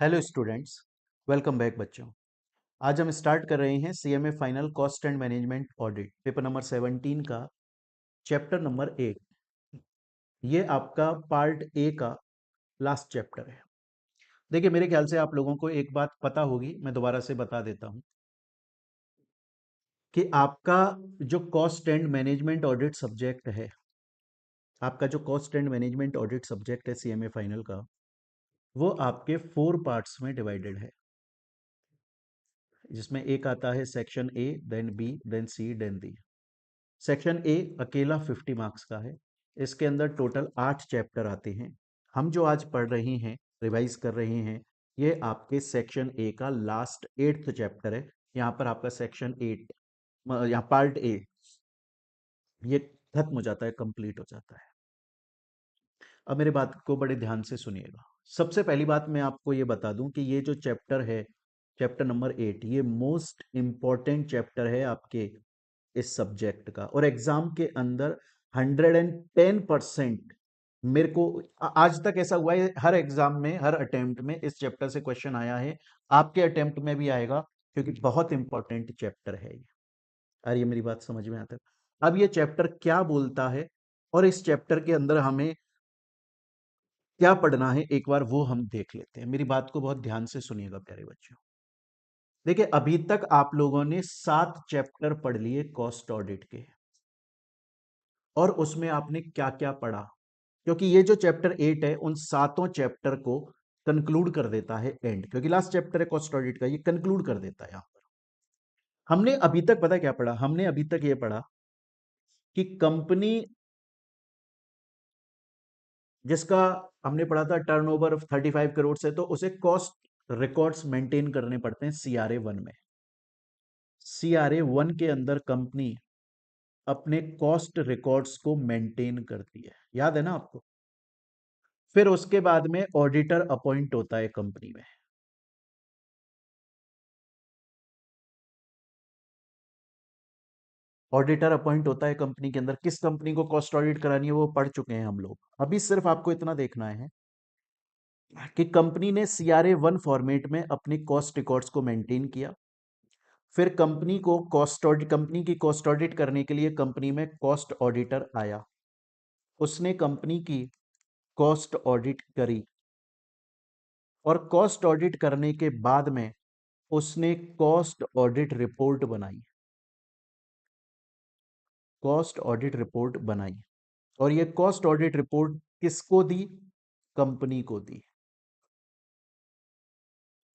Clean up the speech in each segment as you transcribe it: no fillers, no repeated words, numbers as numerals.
Hello students, welcome back बच्चों। आज हम स्टार्ट कर रहे हैं CMA final cost and management audit paper number 17 का चैप्टर नंबर 8। ये आपका पार्ट ए का लास्ट चैप्टर है। देखिए, मेरे ख्याल से आप लोगों को एक बात पता होगी, मैं दोबारा से बता देता हूं कि आपका जो cost and management audit subject है, आपका जो cost and management audit subject है सीएमए फाइनल का, वो आपके 4 पार्ट्स में डिवाइडेड है, जिसमें एक आता है section A, then B, then C, then D. Section A अकेला 50 मार्क्स का है। इसके अंदर टोटल 8 चैप्टर आते हैं। हम जो आज पढ़ रहे हैं, रिवाइज कर रहे हैं, ये आपके सेक्शन ए का लास्ट 8th चैप्टर है। यहाँ पर आपका सेक्शन 8, यहाँ पार्ट ए, ये खत्म हो जाता है, कंप्लीट हो जाता है। अब मेरी बात को बड़े ध्यान से सुनिएगा। सबसे पहली बात मैं आपको ये बता दूं कि ये जो चैप्टर है, चैप्टर नंबर 8, ये मोस्ट इंपॉर्टेंट चैप्टर है आपके इस सब्जेक्ट का, और एग्जाम के अंदर 110% मेरे को आज तक ऐसा हुआ है, हर एग्जाम में, हर अटेम्प्ट में इस चैप्टर से क्वेश्चन आया है। आपके अटेम्प्ट में भी आएगा, क्योंकि बहुत इंपॉर्टेंट चैप्टर है ये। अरे, ये मेरी बात समझ में आता है? अब ये चैप्टर क्या बोलता है और इस चैप्टर के अंदर हमें क्या पढ़ना है, एक बार वो हम देख लेते हैं। मेरी बात को बहुत ध्यान से सुनिएगा प्यारे बच्चों। देखिए, अभी तक आप लोगों ने 7 चैप्टर पढ़ लिए कॉस्ट ऑडिट के, और उसमें आपने क्या क्या पढ़ा, क्योंकि ये जो चैप्टर 8 है उन सातों चैप्टर को कंक्लूड कर देता है एंड, क्योंकि लास्ट चैप्टर है कॉस्ट ऑडिट का, ये कंक्लूड कर देता है। यहां पर हमने अभी तक पता क्या पढ़ा, हमने अभी तक ये पढ़ा कि कंपनी जिसका हमने पढ़ा था टर्नओवर 35 करोड़ से, तो उसे कॉस्ट रिकॉर्ड्स मेंटेन करने पड़ते हैं सीआरए 1 में। सीआरए 1 के अंदर कंपनी अपने कॉस्ट रिकॉर्ड्स को मेंटेन करती है, याद है ना आपको? फिर उसके बाद में ऑडिटर अपॉइंट होता है कंपनी में। ऑडिटर अपॉइंट होता है कंपनी के अंदर। किस कंपनी को कॉस्ट ऑडिट करानी है वो पढ़ चुके हैं हम लोग। अभी सिर्फ आपको इतना देखना है कि कंपनी ने सीआरए 1 फॉर्मेट में अपनी कॉस्ट रिकॉर्ड्स को मेंटेन किया। फिर कंपनी को कॉस्ट ऑडिट, कंपनी की कॉस्ट ऑडिट करने के लिए कंपनी में कॉस्ट ऑडिटर आया। उसने कंपनी की कॉस्ट ऑडिट करी, और कॉस्ट ऑडिट करने के बाद में उसने कॉस्ट ऑडिट रिपोर्ट बनाई। कॉस्ट ऑडिट रिपोर्ट बनाई, और ये कॉस्ट ऑडिट रिपोर्ट किसको दी? कंपनी को दी।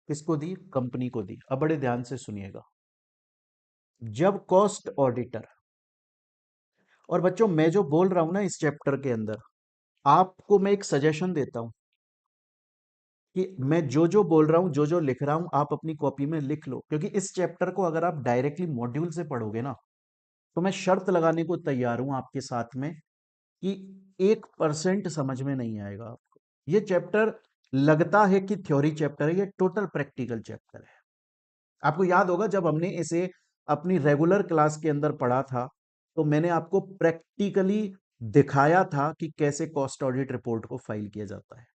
किसको दी? कंपनी को दी। अब बड़े ध्यान से सुनिएगा। जब कॉस्ट ऑडिटर, और बच्चों मैं जो बोल रहा हूं ना इस चैप्टर के अंदर, आपको मैं एक सजेशन देता हूं कि मैं जो जो बोल रहा हूं, जो जो लिख रहा हूं, आप अपनी कॉपी में लिख लो, क्योंकि इस चैप्टर को अगर आप डायरेक्टली मॉड्यूल से पढ़ोगे ना, तो मैं शर्त लगाने को तैयार हूं आपके साथ में कि 1% समझ में नहीं आएगा आपको। ये चैप्टर लगता है कि थ्योरी चैप्टर है, ये टोटल प्रैक्टिकल चैप्टर है। आपको याद होगा जब हमने इसे अपनी रेगुलर क्लास के अंदर पढ़ा था, तो मैंने आपको प्रैक्टिकली दिखाया था कि कैसे कॉस्ट ऑडिट रिपोर्ट को फाइल किया जाता है।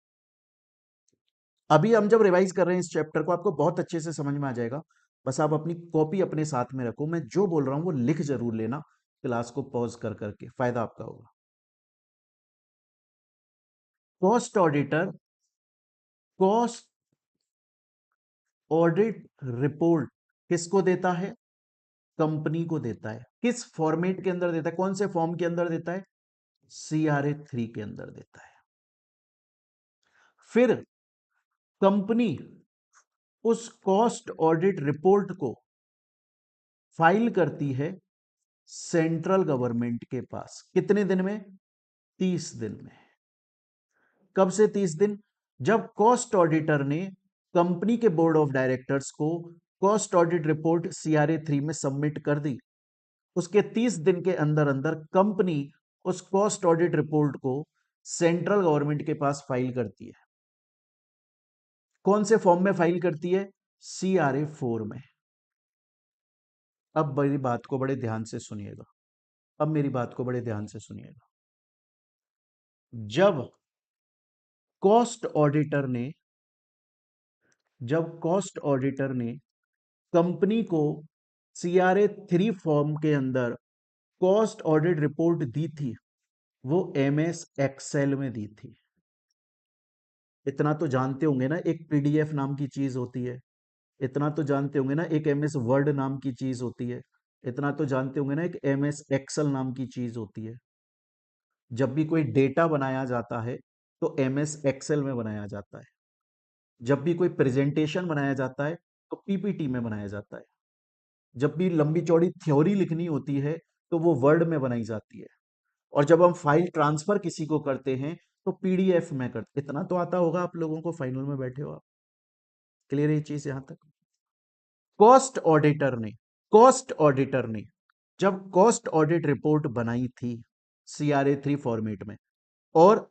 अभी हम जब रिवाइज कर रहे हैं इस चैप्टर को, आपको बहुत अच्छे से समझ में आ जाएगा। बस आप अपनी कॉपी अपने साथ में रखो, मैं जो बोल रहा हूं वो लिख जरूर लेना, क्लास को पॉज कर करके, फायदा आपका होगा। Cost auditor cost audit report किसको देता है? कंपनी को देता है। किस फॉर्मेट के अंदर देता है? कौन से फॉर्म के अंदर देता है? सीआरए 3 के अंदर देता है। फिर कंपनी उस कॉस्ट ऑडिट रिपोर्ट को फाइल करती है सेंट्रल गवर्नमेंट के पास। कितने दिन में? 30 दिन में। कब से 30 दिन? जब कॉस्ट ऑडिटर ने कंपनी के बोर्ड ऑफ डायरेक्टर्स को कॉस्ट ऑडिट रिपोर्ट सीआरए 3 में सबमिट कर दी, उसके 30 दिन के अंदर अंदर कंपनी उस कॉस्ट ऑडिट रिपोर्ट को सेंट्रल गवर्नमेंट के पास फाइल करती है। कौन से फॉर्म में फाइल करती है? सीआरए 4 में। अब मेरी बात को बड़े ध्यान से सुनिएगा। अब मेरी बात को बड़े ध्यान से सुनिएगा। जब कॉस्ट ऑडिटर ने जब कॉस्ट ऑडिटर ने कंपनी को सीआरए 3 फॉर्म के अंदर कॉस्ट ऑडिट रिपोर्ट दी थी, वो एमएस एक्सेल में दी थी। इतना तो जानते होंगे ना, एक पीडीएफ नाम की चीज होती है। इतना तो जानते होंगे ना, एक एमएस वर्ड नाम की चीज होती है। इतना तो जानते होंगे ना, एक एमएस एक्सेल नाम की चीज होती है। जब भी कोई डेटा बनाया जाता है तो एमएस एक्सेल में बनाया जाता है। जब भी कोई प्रेजेंटेशन बनाया जाता है तो पीपीटी में बनाया जाता है। जब भी लंबी चौड़ी थ्योरी लिखनी होती है तो वो वर्ड में बनाई जाती है। और जब हम फाइल ट्रांसफर किसी को करते हैं तो पीडीएफ में करते। इतना तो आता होगा आप लोगों को, फाइनल में बैठे हो आप। क्लियर है ये चीज यहां तक? कॉस्ट ऑडिटर ने कॉस्ट ऑडिटर ने जब कॉस्ट ऑडिट रिपोर्ट बनाई थी सीआरए 3 फॉर्मेट में और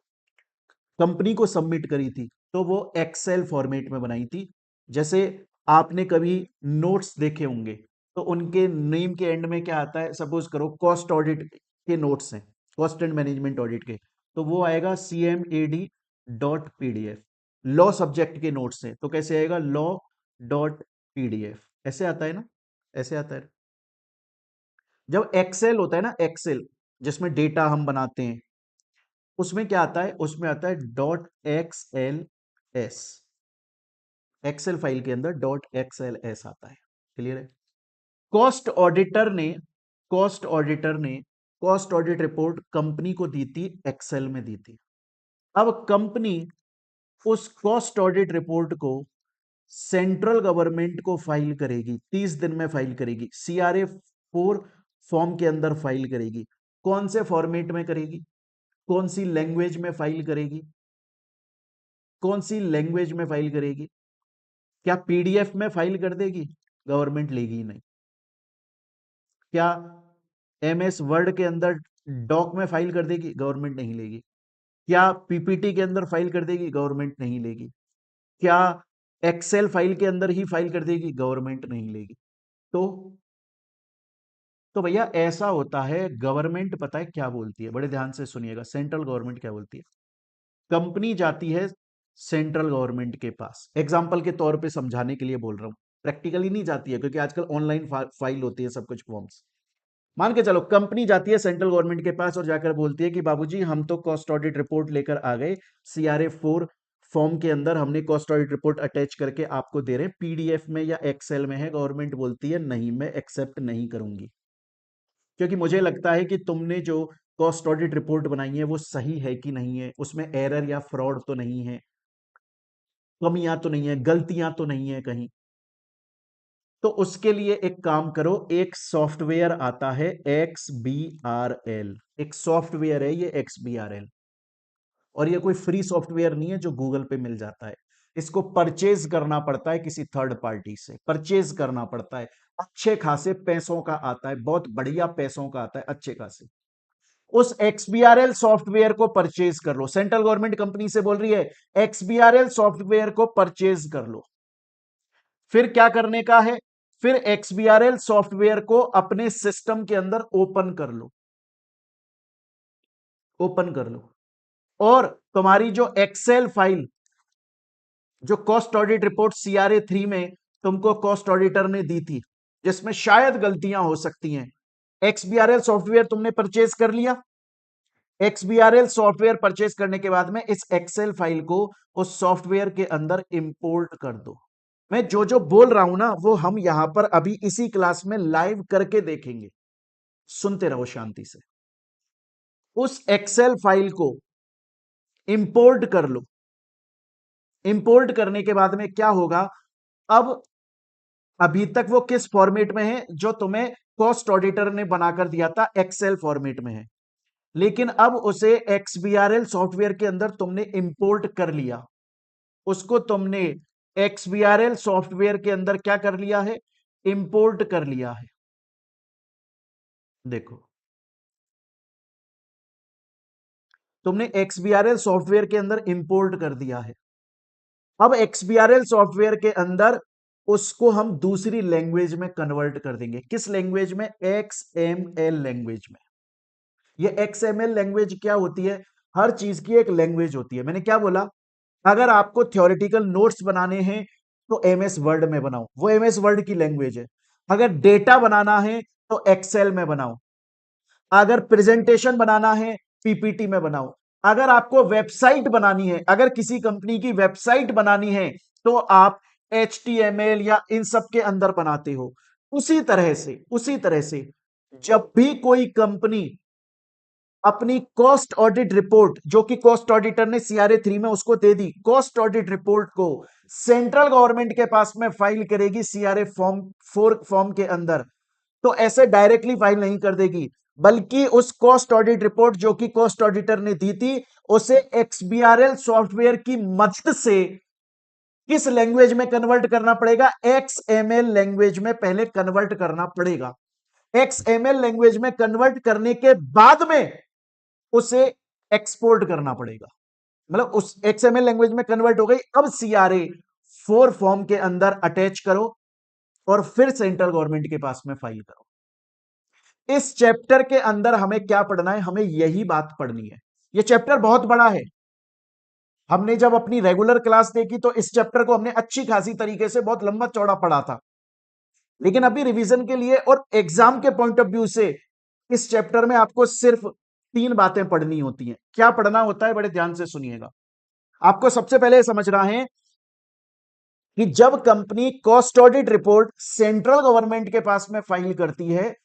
कंपनी को सबमिट करी थी, तो वो एक्सेल फॉर्मेट में बनाई थी। जैसे आपने कभी नोट्स देखे होंगे तो उनके नेम के एंड में क्या आता है, सपोज करो कॉस्ट ऑडिट के नोट्स हैं, कॉस्ट एंड मैनेजमेंट ऑडिट के, तो वो आएगा CMAD.PDF। लॉ सब्जेक्ट के नोट्स हैं तो कैसे आएगा, law.pdf। ऐसे आता है ना, ऐसे आता है। जब एक्सेल होता है ना, एक्सेल जिसमें डेटा हम बनाते हैं, उसमें क्या आता है, उसमें आता है .xls। एक्सेल फाइल के अंदर .xls आता है। क्लियर है? कॉस्ट ऑडिटर ने कॉस्ट ऑडिटर ने कॉस्ट ऑडिट रिपोर्ट कंपनी को दी थी, एक्सेल में दी थी। अब कंपनी उस कॉस्ट ऑडिट रिपोर्ट को सेंट्रल गवर्नमेंट को फाइल करेगी, 30 दिन में फाइल करेगी, CRA 4 फॉर्म के अंदर फाइल करेगी। कौन से फॉर्मेट में करेगी, कौन सी लैंग्वेज में फाइल करेगी, कौन सी लैंग्वेज में फाइल करेगी? क्या पीडीएफ में फाइल कर देगी? गवर्नमेंट लेगी ही नहीं। क्या एमएस वर्ड के अंदर डॉक में फाइल कर देगी? गवर्नमेंट नहीं लेगी। क्या पीपीटी के अंदर फाइल कर देगी? गवर्नमेंट नहीं लेगी। क्या एक्सेल फाइल के अंदर ही फाइल कर देगी? गवर्नमेंट नहीं लेगी। तो भैया ऐसा होता है, गवर्नमेंट पता है क्या बोलती है, बड़े ध्यान से सुनिएगा, सेंट्रल गवर्नमेंट क्या बोलती है। कंपनी जाती है सेंट्रल गवर्नमेंट के पास, एग्जाम्पल के तौर पे समझाने के लिए बोल रहा हूं, प्रैक्टिकली नहीं जाती है क्योंकि आजकल ऑनलाइन फाइल होती है सब कुछ, फॉर्म्स। मान के चलो कंपनी जाती है सेंट्रल गवर्नमेंट के पास और जाकर बोलती है कि बाबूजी हम तो कॉस्ट ऑडिट रिपोर्ट लेकर आ गए, CRA 4 फॉर्म के अंदर हमने कॉस्ट ऑडिट रिपोर्ट अटैच करके आपको दे रहे हैं, पीडीएफ में या एक्सेल में है। गवर्नमेंट बोलती है नहीं, मैं एक्सेप्ट नहीं करूंगी, क्योंकि मुझे लगता है कि तुमने जो कॉस्ट ऑडिट रिपोर्ट बनाई है वो सही है कि नहीं है, उसमें एरर या फ्रॉड तो नहीं है, कमियां तो नहीं है, गलतियां तो नहीं है कहीं। तो उसके लिए एक काम करो, एक सॉफ्टवेयर आता है XBRL, एक सॉफ्टवेयर है ये XBRL। और ये कोई फ्री सॉफ्टवेयर नहीं है जो गूगल पे मिल जाता है। इसको परचेज करना पड़ता है किसी थर्ड पार्टी से, परचेज करना पड़ता है। अच्छे खासे पैसों का आता है, बहुत बढ़िया पैसों का आता है, अच्छे खासे। उस XBRL सॉफ्टवेयर को परचेज कर लो। सेंट्रल गवर्नमेंट कंपनी से बोल रही है XBRL सॉफ्टवेयर को परचेज कर लो। फिर क्या करने का है, फिर XBRL सॉफ्टवेयर को अपने सिस्टम के अंदर ओपन कर लो, ओपन कर लो। और तुम्हारी जो एक्सेल फाइल, जो कॉस्ट ऑडिट रिपोर्ट CRA 3 में तुमको कॉस्ट ऑडिटर ने दी थी, जिसमें शायद गलतियां हो सकती हैं, XBRL सॉफ्टवेयर तुमने परचेज कर लिया। XBRL सॉफ्टवेयर परचेज करने के बाद में इस एक्सेल फाइल को उस सॉफ्टवेयर के अंदर इंपोर्ट कर दो। मैं जो जो बोल रहा हूं ना वो हम यहां पर अभी इसी क्लास में लाइव करके देखेंगे, सुनते रहो शांति से। उस एक्सेल फाइल को इंपोर्ट कर लो। इंपोर्ट करने के बाद में क्या होगा, अब अभी तक वो किस फॉर्मेट में है, जो तुम्हें कॉस्ट ऑडिटर ने बनाकर दिया था, एक्सेल फॉर्मेट में है। लेकिन अब उसे XBRL सॉफ्टवेयर के अंदर तुमने इंपोर्ट कर लिया, उसको तुमने XBRL सॉफ्टवेयर के अंदर क्या कर लिया है, इंपोर्ट कर लिया है। देखो, तुमने XBRL सॉफ्टवेयर के अंदर इंपोर्ट कर दिया है। अब XBRL सॉफ्टवेयर के अंदर उसको हम दूसरी लैंग्वेज में कन्वर्ट कर देंगे। किस लैंग्वेज में? XML लैंग्वेज में। ये XML लैंग्वेज क्या होती है? हर चीज की एक लैंग्वेज होती है। मैंने क्या बोला, अगर आपको थ्योरेटिकल नोट्स बनाने हैं तो एमएस वर्ड में बनाओ, वो एमएस वर्ड की लैंग्वेज है। अगर डेटा बनाना है तो एक्सेल में बनाओ, अगर प्रेजेंटेशन बनाना है पीपीटी में बनाओ, अगर आपको वेबसाइट बनानी है, अगर किसी कंपनी की वेबसाइट बनानी है तो आप HTML या इन सब के अंदर बनाते हो। उसी तरह से जब भी कोई कंपनी अपनी कॉस्ट ऑडिट रिपोर्ट, जो कि कॉस्ट ऑडिटर ने CRA 3 में उसको दे दी, कॉस्ट ऑडिट रिपोर्ट को सेंट्रल गवर्नमेंट के पास में फाइल करेगी CRA फॉर्म 4 फॉर्म के अंदर, तो ऐसे डायरेक्टली फाइल नहीं कर देगी, बल्कि उस कॉस्ट ऑडिट रिपोर्ट जो कि कॉस्ट ऑडिटर ने दी थी, उसे XBRL सॉफ्टवेयर की मदद से किस लैंग्वेज में कन्वर्ट करना पड़ेगा? XML लैंग्वेज में पहले कन्वर्ट करना पड़ेगा। XML लैंग्वेज में कन्वर्ट करने के बाद में उसे एक्सपोर्ट करना पड़ेगा। मतलब उस XML लैंग्वेज में कन्वर्ट हो गई, अब CRA 4 फॉर्म के अंदर अटैच करो और फिर सेंट्रल गवर्नमेंट के पास में फाइल करो। इस चैप्टर के अंदर हमें क्या पढ़ना है? हमें यही बात पढ़नी है। यह चैप्टर बहुत बड़ा है। हमने जब अपनी रेगुलर क्लास देखी तो इस चैप्टर को हमने अच्छी खासी तरीके से बहुत लंबा चौड़ा पढ़ा था, लेकिन अभी रिवीजन के लिए और एग्जाम के पॉइंट ऑफ व्यू से इस चैप्टर में आपको सिर्फ 3 बातें पढ़नी होती हैं। क्या पढ़ना होता है? बड़े ध्यान से सुनिएगा। आपको सबसे पहले समझना है कि जब company cost audit report central government के पास में फाइल करती है,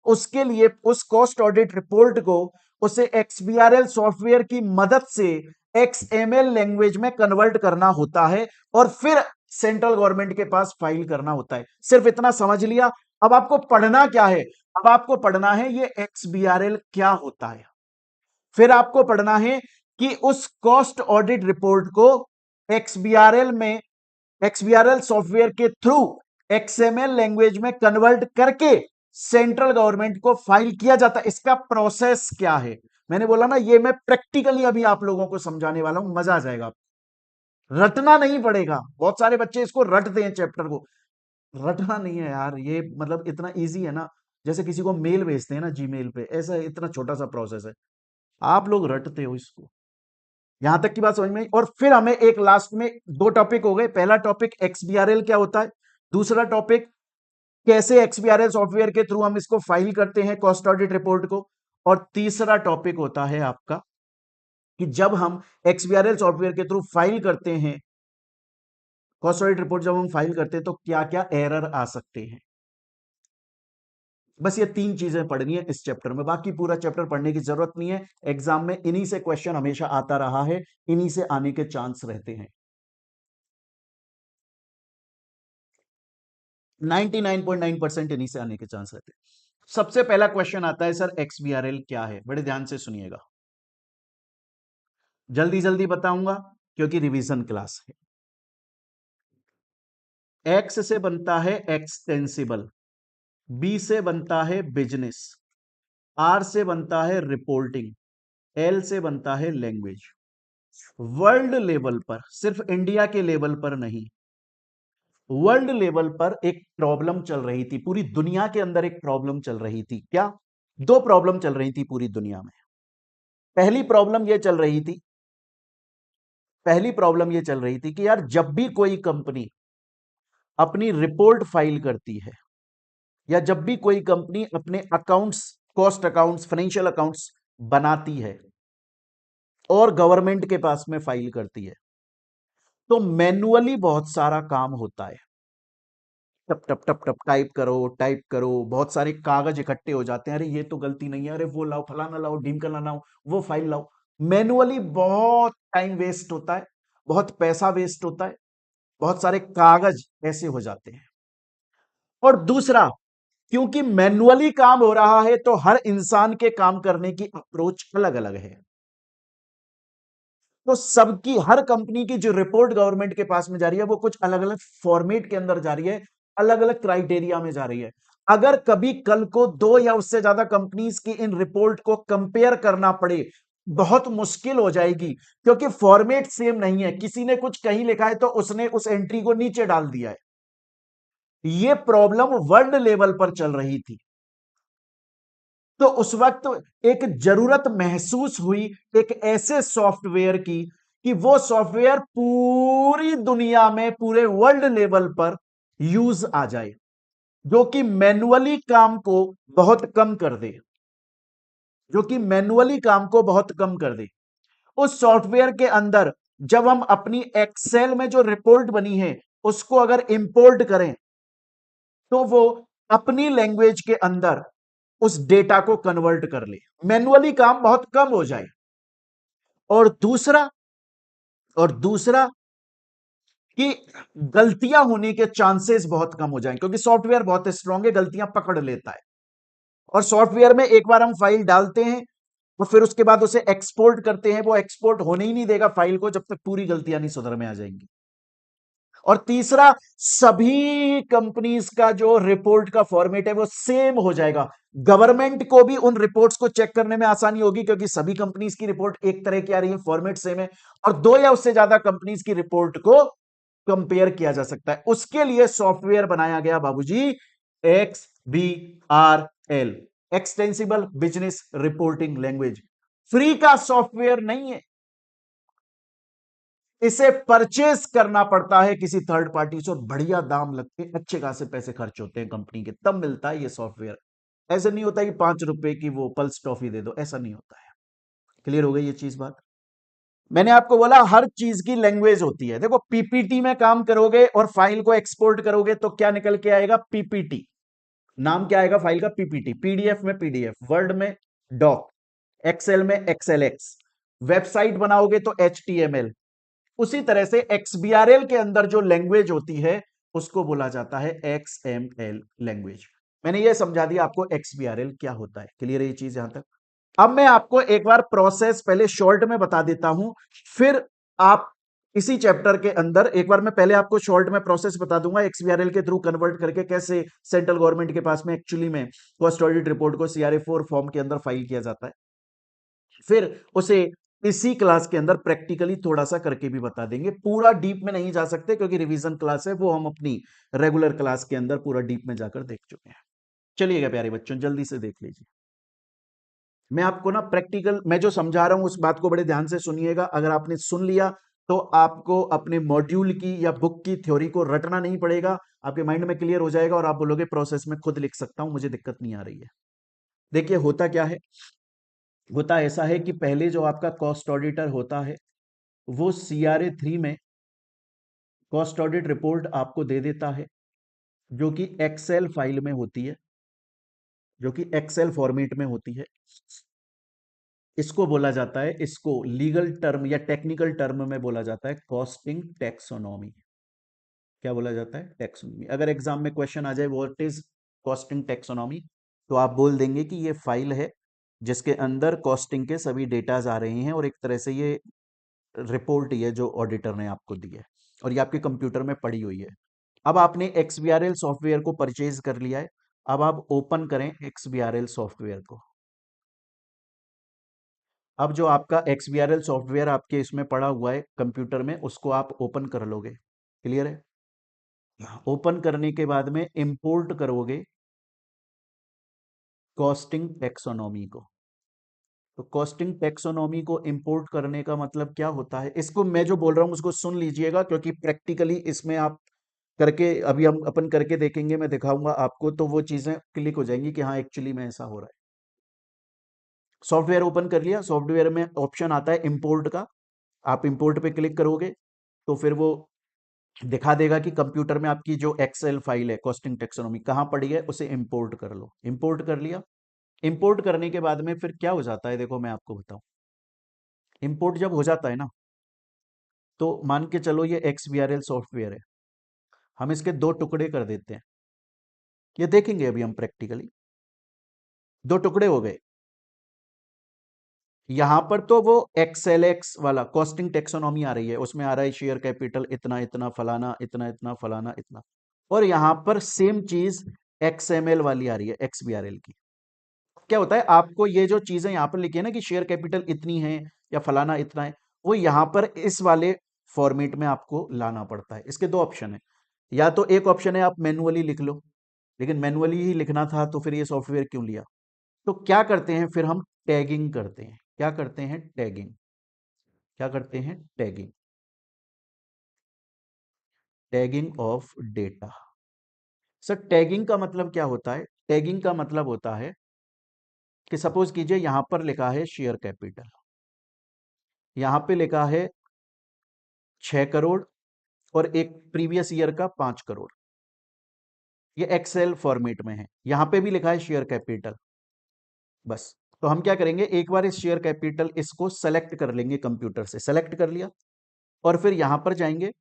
उसके लिए उस कॉस्ट ऑडिट रिपोर्ट को उसे XBRL सॉफ्टवेयर की मदद से XML लैंग्वेज में कन्वर्ट करना होता है और फिर सेंट्रल गवर्नमेंट के पास फाइल करना होता है। सिर्फ इतना समझ लिया। अब आपको पढ़ना क्या है? अब आपको पढ़ना है ये XBRL क्या होता है। फिर आपको पढ़ना है कि उस कॉस्ट ऑडिट रिपोर्ट को XBRL सॉफ्टवेयर के थ्रू XML लैंग्वेज में कन्वर्ट करके सेंट्रल गवर्नमेंट को फाइल किया जाता है। इसका प्रोसेस क्या है? मैंने बोला ना, ये मैं प्रैक्टिकली अभी आप लोगों को समझाने वाला हूं, मजा आ जाएगा। रटना नहीं पड़ेगा। बहुत सारे बच्चे इसको रटते हैं, चैप्टर को। रटना नहीं है यार, ये मतलब इतना इजी है ना, जैसे किसी को मेल भेजते हैं ना जीमेल पे, ऐसा इतना छोटा सा प्रोसेस है। आप लोग रटते हो इसको। यहां तक की बात समझ में आई? और फिर हमें एक लास्ट में 2 टॉपिक हो गए। पहला टॉपिक XBRL क्या होता है, दूसरा टॉपिक कैसे XBRL सॉफ्टवेयर के थ्रू हम इसको फाइल करते हैं कॉस्ट ऑडिट रिपोर्ट को, और तीसरा टॉपिक होता है आपका कि जब हम XBRL सॉफ्टवेयर के थ्रू फाइल करते हैं कॉस्ट ऑडिट रिपोर्ट, जब हम फाइल करते हैं तो क्या क्या एरर आ सकते हैं। बस ये 3 चीजें पढ़नी है इस चैप्टर में, बाकी पूरा चैप्टर पढ़ने की जरूरत नहीं है। एग्जाम में इन्हीं से क्वेश्चन हमेशा आता रहा है, इन्हीं से आने के चांस रहते हैं। 99.9% इन्हीं से आने के चांस रहते हैं। सबसे पहला क्वेश्चन आता है, सर XBRL क्या है? बड़े ध्यान से सुनिएगा, जल्दी जल्दी बताऊंगा क्योंकि रिवीजन क्लास है। X से बनता है एक्सटेंसिबल, B से बनता है बिजनेस, R से बनता है रिपोर्टिंग, L से बनता है लैंग्वेज। वर्ल्ड लेवल पर, सिर्फ इंडिया के लेवल पर नहीं, वर्ल्ड लेवल पर एक प्रॉब्लम चल रही थी, पूरी दुनिया के अंदर एक प्रॉब्लम चल रही थी। क्या? 2 प्रॉब्लम चल रही थी पूरी दुनिया में। पहली प्रॉब्लम यह चल रही थी, पहली प्रॉब्लम यह चल रही थी कि यार जब भी कोई कंपनी अपनी रिपोर्ट फाइल करती है, या जब भी कोई कंपनी अपने accounts, cost accounts, financial accounts बनाती है और गवर्नमेंट के पास में फाइल करती है, तो मैन्युअली बहुत सारा काम होता है। टप टप टप टप टाइप करो, बहुत सारे कागज इकट्ठे हो जाते हैं। अरे ये तो गलती नहीं है, अरे वो लाओ, फलाना लाओ, ढीमकाना लाओ, वो फाइल लाओ। मैन्युअली बहुत टाइम वेस्ट होता है, बहुत पैसा वेस्ट होता है, बहुत सारे कागज ऐसे हो जाते हैं। और दूसरा, क्योंकि मैन्युअली काम हो रहा है तो हर इंसान के काम करने की अप्रोच अलग अलग है। तो सबकी, हर कंपनी की जो रिपोर्ट गवर्नमेंट के पास में जा रही है वो कुछ अलग अलग फॉर्मेट के अंदर जा रही है, अलग अलग क्राइटेरिया में जा रही है। अगर कभी कल को 2 या उससे ज्यादा कंपनीज की इन रिपोर्ट को कंपेयर करना पड़े, बहुत मुश्किल हो जाएगी, क्योंकि फॉर्मेट सेम नहीं है। किसी ने कुछ कहीं लिखा है तो उसने उस एंट्री को नीचे डाल दिया है। यह प्रॉब्लम वर्ल्ड लेवल पर चल रही थी। तो उस वक्त एक जरूरत महसूस हुई एक ऐसे सॉफ्टवेयर की कि वो सॉफ्टवेयर पूरी दुनिया में पूरे वर्ल्ड लेवल पर यूज आ जाए, जो कि मैनुअली काम को बहुत कम कर दे, जो कि मैनुअली काम को बहुत कम कर दे। उस सॉफ्टवेयर के अंदर जब हम अपनी एक्सेल में जो रिपोर्ट बनी है उसको अगर इंपोर्ट करें तो वो अपनी लैंग्वेज के अंदर उस डेटा को कन्वर्ट कर ले, मैनुअली काम बहुत कम हो जाए। और दूसरा और दूसरा कि गलतियां होने के चांसेस बहुत कम हो जाएं, क्योंकि सॉफ्टवेयर बहुत स्ट्रांग है, गलतियां पकड़ लेता है। और सॉफ्टवेयर में एक बार हम फाइल डालते हैं और फिर उसके बाद उसे एक्सपोर्ट करते हैं, वो एक्सपोर्ट होने ही नहीं देगा फाइल को जब तक पूरी गलतियां नहीं सुधर में आ जाएंगी। और तीसरा, सभी कंपनीज का जो रिपोर्ट का फॉर्मेट है वो सेम हो जाएगा। गवर्नमेंट को भी उन रिपोर्ट्स को चेक करने में आसानी होगी, क्योंकि सभी कंपनीज की रिपोर्ट एक तरह की आ रही है, फॉर्मेट सेम है, और दो या उससे ज्यादा कंपनीज की रिपोर्ट को कंपेयर किया जा सकता है। उसके लिए सॉफ्टवेयर बनाया गया बाबूजी, XBRL, extensible business reporting language. Free का सॉफ्टवेयर नहीं है, इसे परचेस करना पड़ता है किसी थर्ड पार्टी से, और बढ़िया दाम लगते हैं, अच्छे खासे पैसे खर्च होते हैं कंपनी के, तब मिलता है ये सॉफ्टवेयर। ऐसे नहीं होता कि 5 रुपए की वो पल्स टॉफी दे दो, ऐसा नहीं होता है। क्लियर हो गई ये चीज बात? मैंने आपको बोला हर चीज की लैंग्वेज होती है। देखो, पीपीटी में काम करोगे और फाइल को एक्सपोर्ट करोगे तो क्या निकल के आएगा? पीपीटी। नाम क्या आएगा फाइल का? पीपीटी। पीडीएफ में पीडीएफ, वर्ड में डॉक, एक्सेल में एक्सएलएक्स, वेबसाइट बनाओगे तो एचटीएमएल। उसी तरह से एक्सबीआरएल के अंदर जो लैंग्वेज होती है उसको बोला जाता है एक्सएमएल लैंग्वेज। मैंने ये समझा दिया आपको एक्सबीआरएल क्या होता है। क्लियर है ये चीज यहां तक? अब मैं आपको एक बार प्रोसेस पहले शॉर्ट में बता देता हूं, फिर आप इसी चैप्टर के अंदर एक बार मैं पहले आपको शॉर्ट में प्रोसेस बता दूंगा एक्सबीआरएल के थ्रू कन्वर्ट करके कैसे सेंट्रल गवर्नमेंट के पास में एक्चुअली में कॉस्ट ऑडिट रिपोर्ट को CRA4 फॉर्म के अंदर फाइल किया जाता है। फिर उसे इसी क्लास के अंदर प्रैक्टिकली थोड़ा सा करके भी बता देंगे। पूरा डीप में नहीं जा सकते क्योंकि रिवीजन क्लास है, वो हम अपनी रेगुलर क्लास के अंदर पूरा डीप में जाकर देख चुके हैं। चलिएगा प्यारे बच्चों, जल्दी से देख लीजिए। मैं आपको ना प्रैक्टिकल, मैं जो समझा रहा हूं उस बात को बड़े ध्यान से सुनिएगा। अगर आपने सुन लिया तो आपको अपने मॉड्यूल की या बुक की थ्योरी को रटना नहीं पड़ेगा, आपके माइंड में क्लियर हो जाएगा और आप बोलोगे प्रोसेस में खुद लिख सकता हूं, मुझे दिक्कत नहीं आ रही है। देखिए होता क्या है, होता ऐसा है कि पहले जो आपका कॉस्ट ऑडिटर होता है वो CRA3 में कॉस्ट ऑडिट रिपोर्ट आपको दे देता है, जो कि एक्सेल फाइल में होती है, जो कि एक्सेल फॉर्मेट में होती है। इसको बोला जाता है, इसको लीगल टर्म या टेक्निकल टर्म में बोला जाता है कॉस्टिंग टैक्सोनॉमी। क्या बोला जाता है? टैक्सोनॉमी। अगर एग्जाम में क्वेश्चन आ जाए व्हाट इज कॉस्टिंग टैक्सोनॉमी, तो आप बोल देंगे कि ये फाइल है जिसके अंदर कॉस्टिंग के सभी डेटाज आ रहे हैं, और एक तरह से ये रिपोर्ट ही है जो ऑडिटर ने आपको दी है, और ये आपके कंप्यूटर में पड़ी हुई है। अब आपने एक्सबीआरएल सॉफ्टवेयर को परचेज कर लिया है। अब आप ओपन करें एक्सबीआरएल सॉफ्टवेयर को। अब जो आपका एक्सबीआरएल सॉफ्टवेयर आपके इसमें पड़ा हुआ है कंप्यूटर में, उसको आप ओपन कर लोगे। क्लियर है? ओपन करने के बाद में इंपोर्ट करोगे कॉस्टिंग टैक्सोनॉमी को। तो कॉस्टिंग टैक्सोनॉमी को इंपोर्ट करने का मतलब क्या होता है, इसको मैं जो बोल रहा हूं उसको सुन लीजिएगा, क्योंकि प्रैक्टिकली इसमें आप करके, अभी हम अपन करके देखेंगे, मैं दिखाऊंगा आपको, तो वो चीजें क्लिक हो जाएंगी कि हाँ एक्चुअली में ऐसा हो रहा है। सॉफ्टवेयर ओपन कर लिया, सॉफ्टवेयर में ऑप्शन आता है इंपोर्ट का, आप इंपोर्ट पे क्लिक करोगे तो फिर वो दिखा देगा कि कंप्यूटर में आपकी जो एक्सेल फाइल है कॉस्टिंग टैक्सोनॉमी कहाँ पड़ी है, उसे इंपोर्ट कर लो। इंपोर्ट कर लिया। इंपोर्ट करने के बाद में फिर क्या हो जाता है, देखो मैं आपको बताऊं। इंपोर्ट जब हो जाता है ना, तो मान के चलो ये XBRL सॉफ्टवेयर है, हम इसके दो टुकड़े कर देते हैं। ये देखेंगे अभी हम प्रैक्टिकली। दो टुकड़े हो गए। यहां पर तो वो XLX वाला कॉस्टिंग टेक्सोनॉमी आ रही है, उसमें आ रहा है शेयर कैपिटल इतना इतना फलाना, इतना इतना फलाना इतना। और यहां पर सेम चीज XML वाली आ रही है, XBRL की। क्या होता है, आपको ये जो चीजें यहां पर लिखी है ना कि शेयर कैपिटल इतनी है या फलाना इतना है, वो यहां पर इस वाले फॉर्मेट में आपको लाना पड़ता है। इसके दो ऑप्शन है, या तो एक ऑप्शन है आप मैनुअली लिख लो, लेकिन मैनुअली ही लिखना था तो फिर ये सॉफ्टवेयर क्यों लिया। तो क्या करते हैं फिर हम, टैगिंग करते हैं। क्या करते हैं? टैगिंग। क्या करते हैं? Tagging, tagging of data. Sir tagging का मतलब क्या होता है? टैगिंग का मतलब होता है कि सपोज कीजिए यहां पर लिखा है शेयर कैपिटल, यहां पे लिखा है 6 करोड़ और एक प्रीवियस ईयर का 5 करोड़, ये एक्सेल फॉर्मेट में है। यहां पे भी लिखा है शेयर कैपिटल। बस, तो हम क्या करेंगे, एक बार इस शेयर कैपिटल इसको सेलेक्ट कर लेंगे, कंप्यूटर से सेलेक्ट कर लिया, और फिर यहां पर जाएंगे,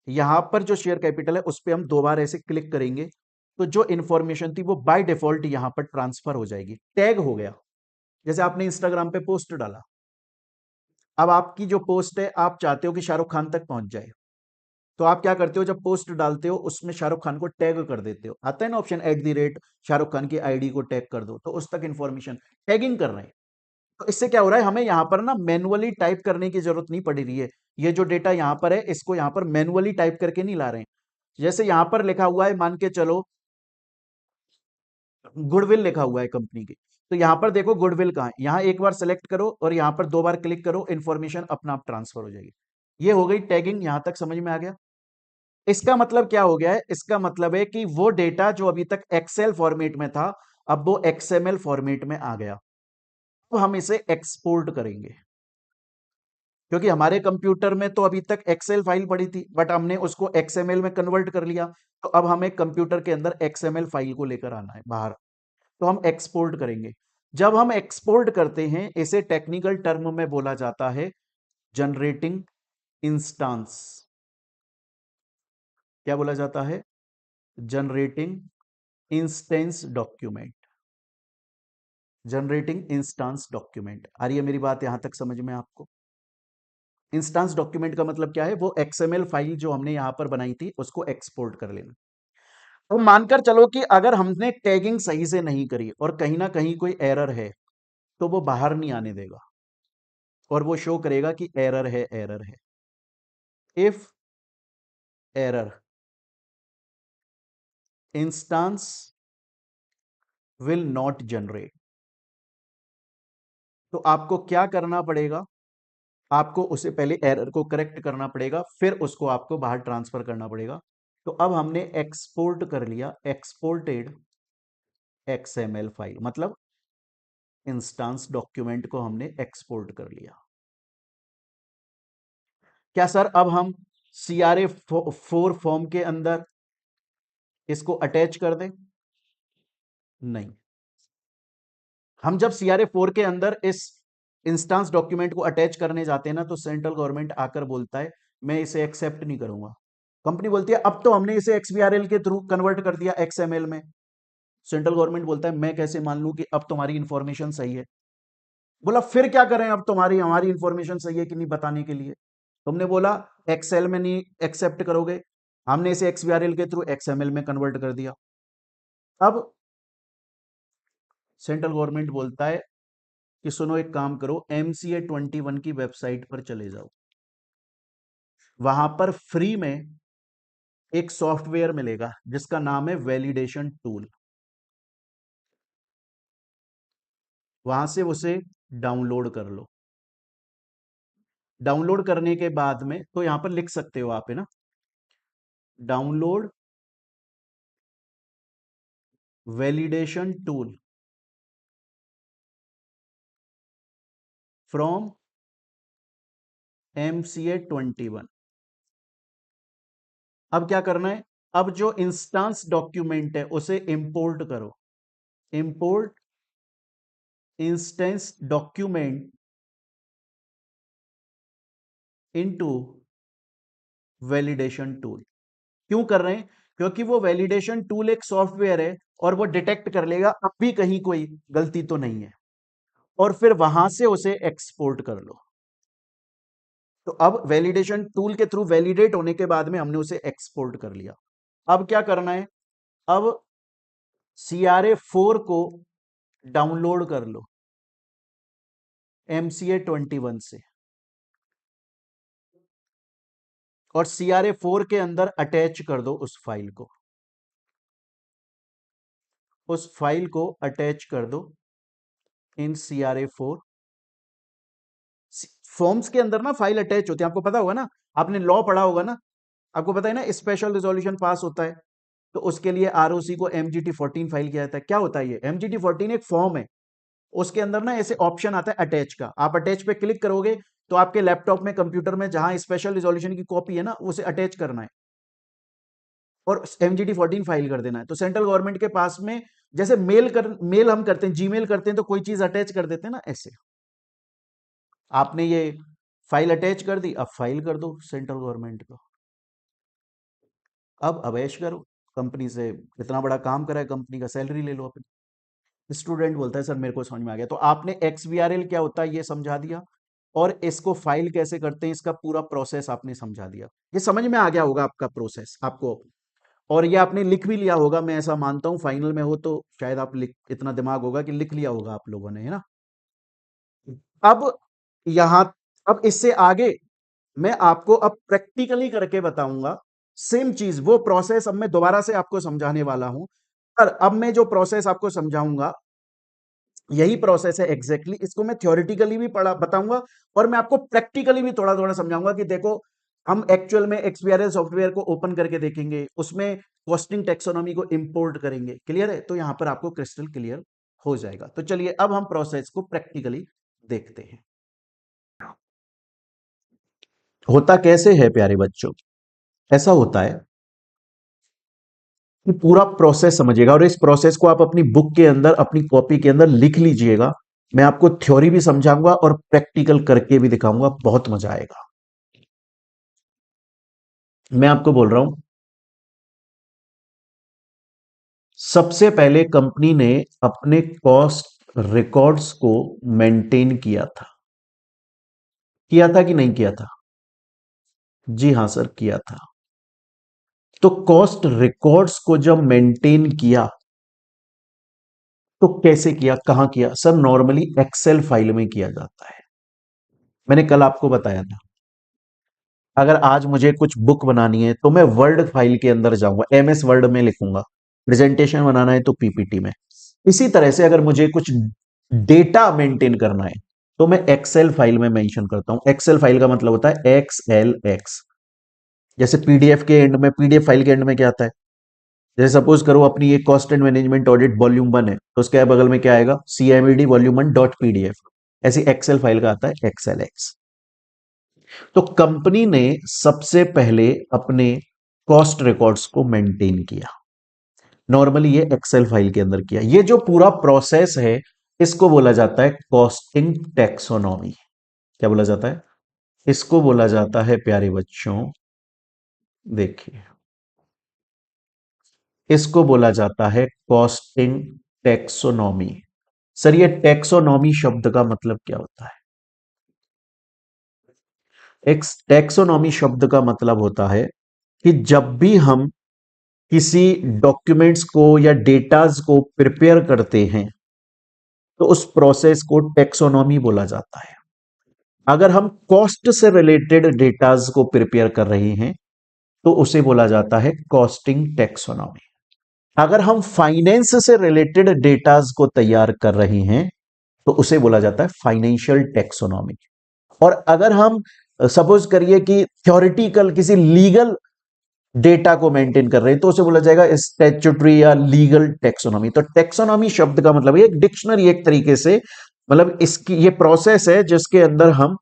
यहां पर जो शेयर कैपिटल है उस पर हम 2 बार ऐसे क्लिक करेंगे, तो जो इंफॉर्मेशन थी वो बाय डिफॉल्ट यहां पर ट्रांसफर हो जाएगी, टैग हो गया। जैसे आपने इंस्टाग्राम पे पोस्ट डाला, अब आपकी जो पोस्ट है आप चाहते हो कि शाहरुख खान तक पहुंच जाए, तो आप क्या करते हो, जब पोस्ट डालते हो उसमें शाहरुख खान को टैग कर देते हो, आता है ना ऑप्शन @ शाहरुख खान की आईडी को टैग कर दो, तो उस तक इंफॉर्मेशन टैगिंग कर रहे हैं। तो इससे क्या हो रहा है, हमें यहां पर ना मैनुअली टाइप करने की जरूरत नहीं पड़ रही है। ये जो डेटा यहां पर है इसको यहां पर मैनुअली टाइप करके नहीं ला रहे हैं। जैसे यहां पर लिखा हुआ है, मान के चलो गुडविल लिखा हुआ है कंपनी की, तो यहां पर देखो गुडविल कहां है, यहां एक बार सेलेक्ट करो और यहां पर 2 बार क्लिक करो, इंफॉर्मेशन अपना आप ट्रांसफर हो जाएगी। ये हो गई टैगिंग, यहां तक समझ में आ गया? इसका मतलब क्या हो गया है? इसका मतलब है कि वो डेटा जो अभी तक एक्सेल फॉर्मेट में था, अब वो एक्सएमएल फॉर्मेट में आ गया। तो हम इसे एक्सपोर्ट करेंगे, क्योंकि हमारे कंप्यूटर में तो अभी तक एक्सेल फाइल पड़ी थी, बट हमने उसको एक्सएमएल में कन्वर्ट कर लिया। तो अब हमें कंप्यूटर के अंदर एक्सएमएल फाइल को लेकर आना है बाहर, तो हम एक्सपोर्ट करेंगे। जब हम एक्सपोर्ट करते हैं, इसे टेक्निकल टर्म में बोला जाता है जनरेटिंग इंस्टांस। क्या बोला जाता है? Generating instance document, generating instance document. आ रही है मेरी बात यहां तक समझ में आपको? इंस्टांस डॉक्यूमेंट का मतलब क्या है? वो एक्सएमएल फाइल जो हमने यहां पर बनाई थी उसको एक्सपोर्ट कर लेना। तो मानकर चलो कि अगर हमने टैगिंग सही से नहीं करी और कहीं ना कहीं कोई एरर है, तो वो बाहर नहीं आने देगा और वो शो करेगा कि एरर है, एरर है। If error, instance will not generate. तो आपको क्या करना पड़ेगा? आपको उसे पहले एरर को करेक्ट करना पड़ेगा, फिर उसको आपको बाहर ट्रांसफर करना पड़ेगा। तो अब हमने एक्सपोर्ट कर लिया, एक्सपोर्टेड एक्सएमएल फाइल, मतलब इंस्टांस डॉक्यूमेंट को हमने एक्सपोर्ट कर लिया। क्या सर अब हम CRA 4 फॉर्म के अंदर इसको अटैच कर दें? नहीं। हम जब CRA 4 के अंदर इस इंस्टांस डॉक्यूमेंट को अटैच करने जाते हैं ना, तो सेंट्रल गवर्नमेंट आकर बोलता है मैं इसे एक्सेप्ट नहीं करूंगा। कंपनी बोलती है अब तो हमने इसे XBRL के थ्रू कन्वर्ट कर दिया XML में। सेंट्रल गवर्नमेंट बोलता है मैं कैसे मान लूं कि अब तुम्हारी इंफॉर्मेशन सही है? बोला फिर क्या करें, अब तुम्हारी हमारी इंफॉर्मेशन सही है कि नहीं बताने के लिए। तुमने बोला एक्सेल में नहीं एक्सेप्ट करोगे, हमने इसे XBRL के थ्रू XML में कन्वर्ट कर दिया। अब सेंट्रल गवर्नमेंट बोलता है कि सुनो एक काम करो, MCA 21 की वेबसाइट पर चले जाओ, वहां पर फ्री में एक सॉफ्टवेयर मिलेगा जिसका नाम है वैलिडेशन टूल, वहां से उसे डाउनलोड कर लो। डाउनलोड करने के बाद में तो यहां पर लिख सकते हो आप, है ना, download validation tool from MCA 21। अब क्या करना है, अब जो इंस्टांस डॉक्यूमेंट है उसे इंपोर्ट करो, import instance document into validation tool. क्यों कर रहे हैं? क्योंकि वो वैलिडेशन टूल एक सॉफ्टवेयर है और वो डिटेक्ट कर लेगा अब भी कहीं कोई गलती तो नहीं है, और फिर वहां से उसे एक्सपोर्ट कर लो। तो अब वैलिडेशन टूल के थ्रू वैलिडेट होने के बाद में हमने उसे एक्सपोर्ट कर लिया। अब क्या करना है, अब CRA 4 को डाउनलोड कर लो MCA 21 से, और CRA 4 के अंदर अटैच कर दो उस फाइल को, उस फाइल को अटैच कर दो इन CRA 4। फॉर्म्स के अंदर ना फाइल अटैच होती है, आपको पता होगा ना, आपने लॉ पढ़ा होगा ना, आपको पता है ना स्पेशल रिजोल्यूशन पास होता है, तो उसके लिए आरओसी को एमजीटी 14 फाइल किया जाता है। क्या होता है ये एमजीटी 14? एक फॉर्म है, उसके अंदर ना ऐसे ऑप्शन आता है अटैच का, आप अटैच पे क्लिक करोगे तो आपके लैपटॉप में, कंप्यूटर में जहां स्पेशल रिजोल्यूशन की कॉपी है ना, उसे अटैच करना है और एमजीटी 14 फाइल कर देना है। तो सेंट्रल गवर्नमेंट के पास में जैसे मेल हम करते हैं, जीमेल करते हैं, तो कोई चीज अटैच कर देते हैं ना, ऐसे आपने ये फाइल अटैच कर दी, अब फाइल कर दो सेंट्रल गवर्नमेंट को। अब अवेश करो, कंपनी से इतना बड़ा काम करा है, कंपनी का सैलरी ले लो अपनी। स्टूडेंट बोलता है सर मेरे को समझ में आ गया। तो आपने एक्सबीआरएल क्या होता है ये समझा दिया, और इसको फाइल कैसे करते हैं इसका पूरा प्रोसेस आपने समझा दिया। ये समझ में आ गया होगा आपका प्रोसेस आपको, और ये आपने लिख भी लिया होगा, मैं ऐसा मानता हूं, फाइनल में हो तो शायद आप लिख, इतना दिमाग होगा कि लिख लिया होगा आप लोगों ने, है ना। अब यहां, अब इससे आगे मैं आपको अब प्रैक्टिकली करके बताऊंगा सेम चीज, वो प्रोसेस अब मैं दोबारा से आपको समझाने वाला हूं। पर अब मैं जो प्रोसेस आपको समझाऊंगा यही प्रोसेस है एग्जैक्टली, इसको मैं थ्योरेटिकली भी पढ़ा बताऊंगा और मैं आपको प्रैक्टिकली भी थोड़ा थोड़ा समझाऊंगा कि देखो, हम एक्चुअल में एक्सबीआरएल सॉफ्टवेयर को ओपन करके देखेंगे, उसमें कॉस्टिंग टेक्सोनॉमी को इंपोर्ट करेंगे। क्लियर है? तो यहां पर आपको क्रिस्टल क्लियर हो जाएगा। तो चलिए अब हम प्रोसेस को प्रैक्टिकली देखते हैं। होता कैसे है प्यारे बच्चों, ऐसा होता है कि पूरा प्रोसेस समझिएगा, और इस प्रोसेस को आप अपनी बुक के अंदर, अपनी कॉपी के अंदर लिख लीजिएगा। मैं आपको थ्योरी भी समझाऊंगा और प्रैक्टिकल करके भी दिखाऊंगा, बहुत मजा आएगा। मैं आपको बोल रहा हूं, सबसे पहले कंपनी ने अपने कॉस्ट रिकॉर्ड्स को मेंटेन किया था कि नहीं किया था? जी हां सर, किया था। तो कॉस्ट रिकॉर्ड्स को जब मेंटेन किया तो कैसे किया, कहां किया? सर नॉर्मली एक्सेल फाइल में किया जाता है। मैंने कल आपको बताया था, अगर आज मुझे कुछ बुक बनानी है तो मैं वर्ड फाइल के अंदर जाऊंगा, एमएस वर्ड में लिखूंगा। प्रेजेंटेशन बनाना है तो पीपीटी में। इसी तरह से अगर मुझे कुछ डेटा मेंटेन करना है तो मैं एक्सेल फाइल में मेंशन करता हूं। एक्सेल फाइल का मतलब होता है XLX। जैसे पीडीएफ के एंड में, पीडीएफ फाइल के एंड में क्या आता है? जैसे सपोज करो अपनी ये cost and management audit volume 1 है, तो उसके बगल में क्या आएगा? CMED volume 1 dot PDF. ऐसी एक्सेल फाइल का आता है XLX। तो कंपनी ने सबसे पहले अपने कॉस्ट रिकॉर्ड्स को मेंटेन किया, नॉर्मली ये एक्सेल फाइल के अंदर किया। ये जो पूरा प्रोसेस है इसको बोला जाता है कॉस्टिंग टैक्सोनॉमी। क्या बोला जाता है? इसको बोला जाता है प्यारे बच्चों, देखिए, इसको बोला जाता है कॉस्टिंग टैक्सोनॉमी। सर ये टैक्सोनॉमी शब्द का मतलब क्या होता है? एक टैक्सोनॉमी शब्द का मतलब होता है कि जब भी हम किसी डॉक्यूमेंट्स को या डेटाज को प्रिपेयर करते हैं तो उस प्रोसेस को टैक्सोनॉमी बोला जाता है। अगर हम कॉस्ट से रिलेटेड डेटाज को प्रिपेयर कर रहे हैं तो उसे बोला जाता है कॉस्टिंग टैक्सोनॉमी। अगर हम फाइनेंस से रिलेटेड डेटाज को तैयार कर रहे हैं तो उसे बोला जाता है फाइनेंशियल टैक्सोनॉमी। और अगर हम सपोज करिए कि थ्योरेटिकल किसी लीगल डेटा को मेंटेन कर रहे हैं तो उसे बोला जाएगा स्टैट्यूटरी या लीगल टैक्सोनॉमी। तो टैक्सोनॉमी शब्द का मतलब एक डिक्शनरी, एक तरीके से, मतलब इसकी ये प्रोसेस है जिसके अंदर हम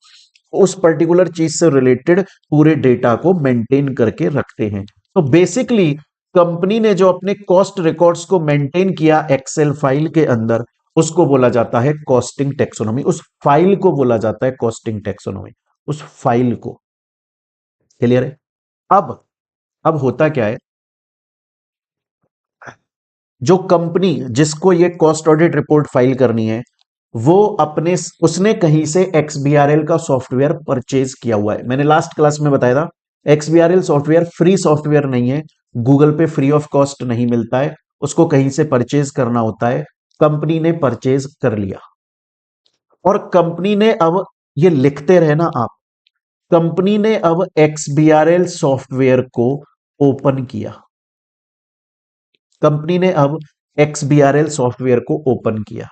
उस पर्टिकुलर चीज से रिलेटेड पूरे डेटा को मेंटेन करके रखते हैं। तो बेसिकली कंपनी ने जो अपने कॉस्ट रिकॉर्ड्स को मेंटेन किया एक्सेल फाइल के अंदर, उसको बोला जाता है कॉस्टिंग टैक्सोनॉमी। उस फाइल को बोला जाता है कॉस्टिंग टैक्सोनॉमी, उस फाइल को। क्लियर है? अब होता क्या है, जो कंपनी जिसको ये कॉस्ट ऑडिट रिपोर्ट फाइल करनी है वो अपने, उसने कहीं से एक्सबीआरएल का सॉफ्टवेयर परचेज किया हुआ है। मैंने लास्ट क्लास में बताया था एक्सबीआरएल सॉफ्टवेयर फ्री सॉफ्टवेयर नहीं है, गूगल पे फ्री ऑफ कॉस्ट नहीं मिलता है, उसको कहीं से परचेज करना होता है। कंपनी ने परचेज कर लिया और कंपनी ने अब, ये लिखते रहे ना आप, कंपनी ने अब एक्सबीआरएल सॉफ्टवेयर को ओपन किया। कंपनी ने अब एक्सबीआरएल सॉफ्टवेयर को ओपन किया।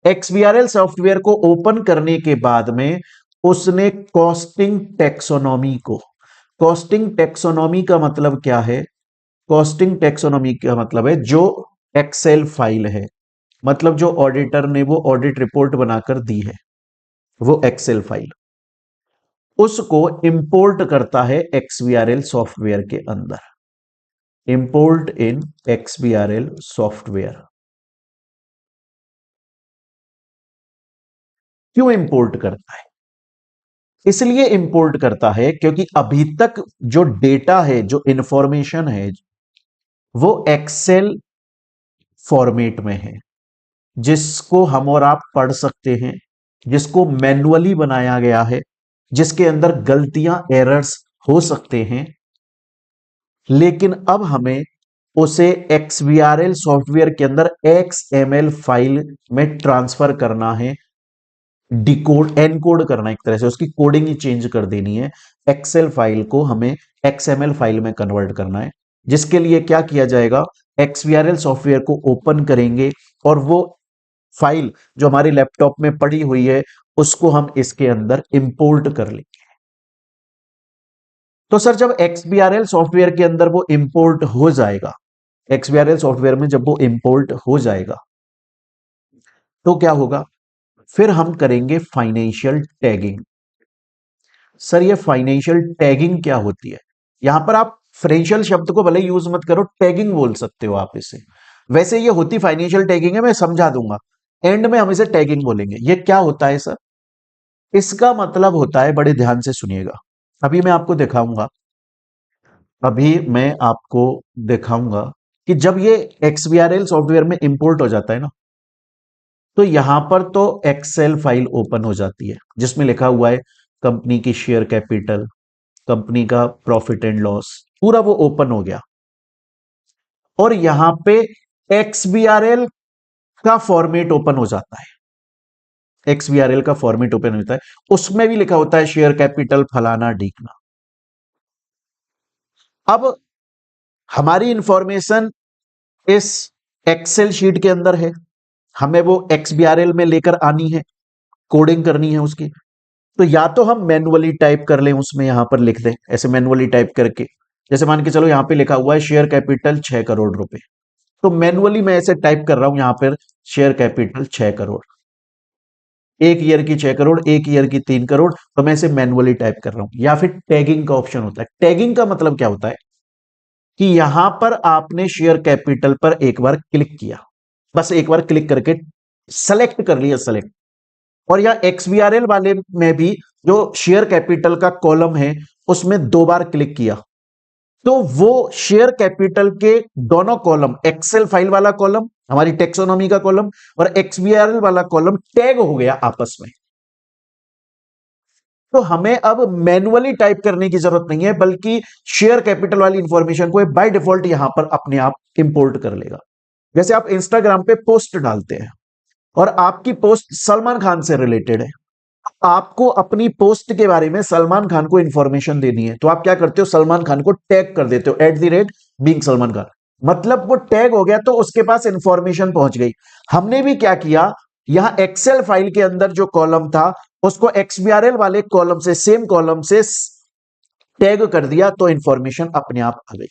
एक्सबीआरएल सॉफ्टवेयर को ओपन करने के बाद में उसने कॉस्टिंग टेक्सोनॉमी को, कॉस्टिंग टेक्सोनॉमी का मतलब क्या है? कॉस्टिंग टेक्सोनॉमी का मतलब है जो एक्सेल फाइल है, मतलब जो ऑडिटर ने वो ऑडिट रिपोर्ट बनाकर दी है, वो एक्सेल फाइल, उसको इंपोर्ट करता है एक्सबीआरएल सॉफ्टवेयर के अंदर। Import in XBRL software. क्यों इंपोर्ट करता है? इसलिए इंपोर्ट करता है क्योंकि अभी तक जो डेटा है, जो इंफॉर्मेशन है, वो एक्सेल फॉर्मेट में है, जिसको हम और आप पढ़ सकते हैं, जिसको मैन्युअली बनाया गया है, जिसके अंदर गलतियां, एरर्स हो सकते हैं, लेकिन अब हमें उसे एक्सबीआरएल सॉफ्टवेयर के अंदर एक्सएमएल फाइल में ट्रांसफर करना है, डिकोड एनकोड करना है, एक तरह से उसकी कोडिंग ही चेंज कर देनी है। एक्सेल फाइल को हमें एक्सएमएल फाइल में कन्वर्ट करना है, जिसके लिए क्या किया जाएगा? एक्सबीआरएल सॉफ्टवेयर को ओपन करेंगे और वो फाइल जो हमारे लैपटॉप में पड़ी हुई है उसको हम इसके अंदर इंपोर्ट कर लेंगे। तो सर जब एक्सबीआरएल सॉफ्टवेयर के अंदर वो इंपोर्ट हो जाएगा, एक्सबीआरएल सॉफ्टवेयर में जब वो इंपोर्ट हो जाएगा तो क्या होगा? फिर हम करेंगे फाइनेंशियल टैगिंग। सर ये फाइनेंशियल टैगिंग क्या होती है? यहां पर आप फाइनेंशियल शब्द को भले यूज मत करो, टैगिंग बोल सकते हो आप इसे। वैसे ये होती फाइनेंशियल टैगिंग है, मैं समझा दूंगा, एंड में हम इसे टैगिंग बोलेंगे। ये क्या होता है सर? इसका मतलब होता है, बड़े ध्यान से सुनिएगा, अभी मैं आपको दिखाऊंगा, अभी मैं आपको दिखाऊंगा कि जब ये एक्सबीआरएल सॉफ्टवेयर में इंपोर्ट हो जाता है ना, तो यहां पर तो एक्सेल फाइल ओपन हो जाती है जिसमें लिखा हुआ है कंपनी की शेयर कैपिटल, कंपनी का प्रॉफिट एंड लॉस, पूरा वो ओपन हो गया। और यहां पे एक्सबीआरएल का फॉर्मेट ओपन हो जाता है, एक्सबीआरएल का फॉर्मेट ओपन होता है, उसमें भी लिखा होता है शेयर कैपिटल फलाना ढीकना। अब हमारी इंफॉर्मेशन इस एक्सेल शीट के अंदर है, हमें वो एक्सबीआरएल में लेकर आनी है, कोडिंग करनी है उसकी। तो या तो हम मैन्युअली टाइप कर लें, उसमें यहां पर लिख दें ऐसे मैन्युअली टाइप करके, जैसे मान के चलो यहां पे लिखा हुआ है शेयर कैपिटल 6 करोड़ रुपए, तो मैन्युअली मैं ऐसे टाइप कर रहा हूं यहां पर शेयर कैपिटल 6 करोड़, एक ईयर की 6 करोड़, एक ईयर की 3 करोड़, तो मैं इसे मैन्युअली टाइप कर रहा हूं। या फिर टैगिंग का ऑप्शन होता है। टैगिंग का मतलब क्या होता है कि यहां पर आपने शेयर कैपिटल पर एक बार क्लिक किया, बस एक बार क्लिक करके सेलेक्ट कर लिया, सेलेक्ट। और यहां एक्सबीआरएल वाले में भी जो शेयर कैपिटल का कॉलम है उसमें दो बार क्लिक किया, तो वो शेयर कैपिटल के दोनों कॉलम, एक्सेल फाइल वाला कॉलम हमारी टेक्सोनॉमी का कॉलम और एक्सबीआरएल वाला कॉलम टैग हो गया आपस में। तो हमें अब मैन्युअली टाइप करने की जरूरत नहीं है, बल्कि शेयर कैपिटल वाली इंफॉर्मेशन को बाय डिफॉल्ट यहां पर अपने आप इंपोर्ट कर लेगा। जैसे आप इंस्टाग्राम पे पोस्ट डालते हैं और आपकी पोस्ट सलमान खान से रिलेटेड है, आपको अपनी पोस्ट के बारे में सलमान खान को इंफॉर्मेशन देनी है, तो आप क्या करते हो? सलमान खान को टैग कर देते हो @बीइंग सलमान खान, मतलब वो टैग हो गया, तो उसके पास इंफॉर्मेशन पहुंच गई। हमने भी क्या किया, यहां एक्सेल फाइल के अंदर जो कॉलम था उसको एक्सबीआरएल वाले कॉलम से, सेम कॉलम से टैग कर दिया, तो इंफॉर्मेशन अपने आप आ गई।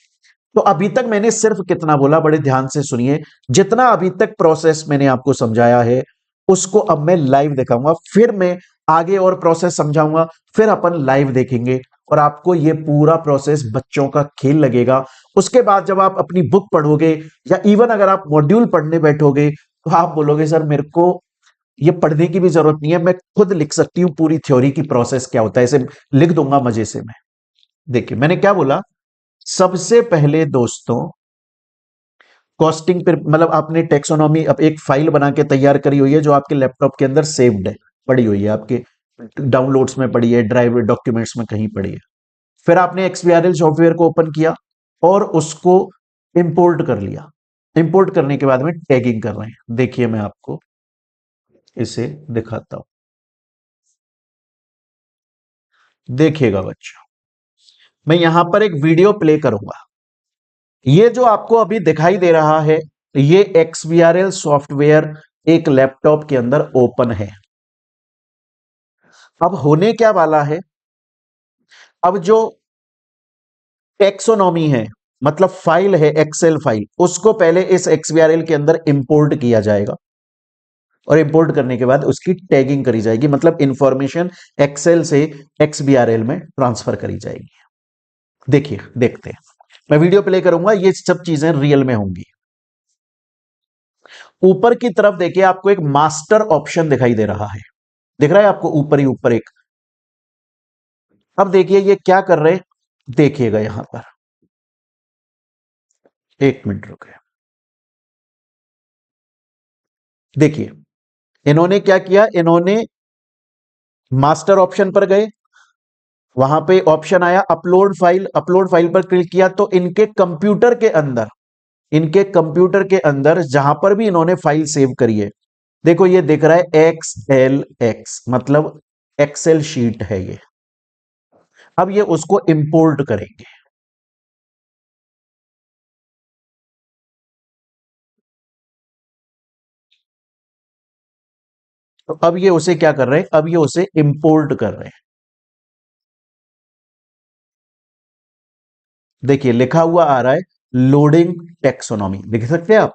तो अभी तक मैंने सिर्फ कितना बोला, बड़े ध्यान से सुनिए, जितना अभी तक प्रोसेस मैंने आपको समझाया है उसको अब मैं लाइव दिखाऊंगा, फिर मैं आगे और प्रोसेस समझाऊंगा, फिर अपन लाइव देखेंगे और आपको ये पूरा प्रोसेस बच्चों का खेल लगेगा। उसके बाद जब आप अपनी बुक पढ़ोगे या इवन अगर आप मॉड्यूल पढ़ने बैठोगे तो आप बोलोगे सर मेरे को ये पढ़ने की भी जरूरत नहीं है, मैं खुद लिख सकती हूँ पूरी थ्योरी की प्रोसेस क्या होता है, इसे लिख दूंगा मजे से मैं। देखिए मैंने क्या बोला, सबसे पहले दोस्तों कॉस्टिंग पर, मतलब आपने टेक्सोनॉमी अब एक फाइल बना के तैयार करी हुई है जो आपके लैपटॉप के अंदर सेव्ड है, पड़ी हुई है आपके डाउनलोड्स में पड़ी है, ड्राइव डॉक्यूमेंट्स में कहीं पड़ी है। फिर आपने एक्सबीआरएल सॉफ्टवेयर को ओपन किया और उसको इंपोर्ट कर लिया। इंपोर्ट करने के बाद में टैगिंग कर रहे हैं, देखिए मैं आपको इसे दिखाता हूं, देखिएगा बच्चों, मैं यहां पर एक वीडियो प्ले करूंगा। ये जो आपको अभी दिखाई दे रहा है ये एक्सबीआरएल सॉफ्टवेयर एक लैपटॉप के अंदर ओपन है। अब होने क्या वाला है, अब जो टेक्सोनॉमी है, मतलब फाइल है, एक्सेल फाइल, उसको पहले इस XBRL के अंदर इंपोर्ट किया जाएगा और इंपोर्ट करने के बाद उसकी टैगिंग करी जाएगी, मतलब इंफॉर्मेशन एक्सेल से XBRL में ट्रांसफर करी जाएगी। देखिए, देखते हैं, मैं वीडियो प्ले करूंगा, ये सब चीजें रियल में होंगी। ऊपर की तरफ देखिए, आपको एक मास्टर ऑप्शन दिखाई दे रहा है, दिख रहा है आपको ऊपर ही ऊपर एक। अब देखिए ये क्या कर रहे हैं, देखिएगा यहां पर, एक मिनट रुके, देखिए इन्होंने क्या किया, इन्होंने मास्टर ऑप्शन पर गए, वहां पे ऑप्शन आया अपलोड फाइल, अपलोड फाइल पर क्लिक किया तो इनके कंप्यूटर के अंदर जहां पर भी इन्होंने फाइल सेव करी है, देखो ये दिख रहा है XLX, मतलब एक्सेल शीट है ये। अब ये उसको इंपोर्ट करेंगे, तो अब ये उसे क्या कर रहे हैं, अब ये उसे इंपोर्ट कर रहे हैं। देखिए लिखा हुआ आ रहा है लोडिंग टेक्सोनॉमी, देख सकते हैं आप,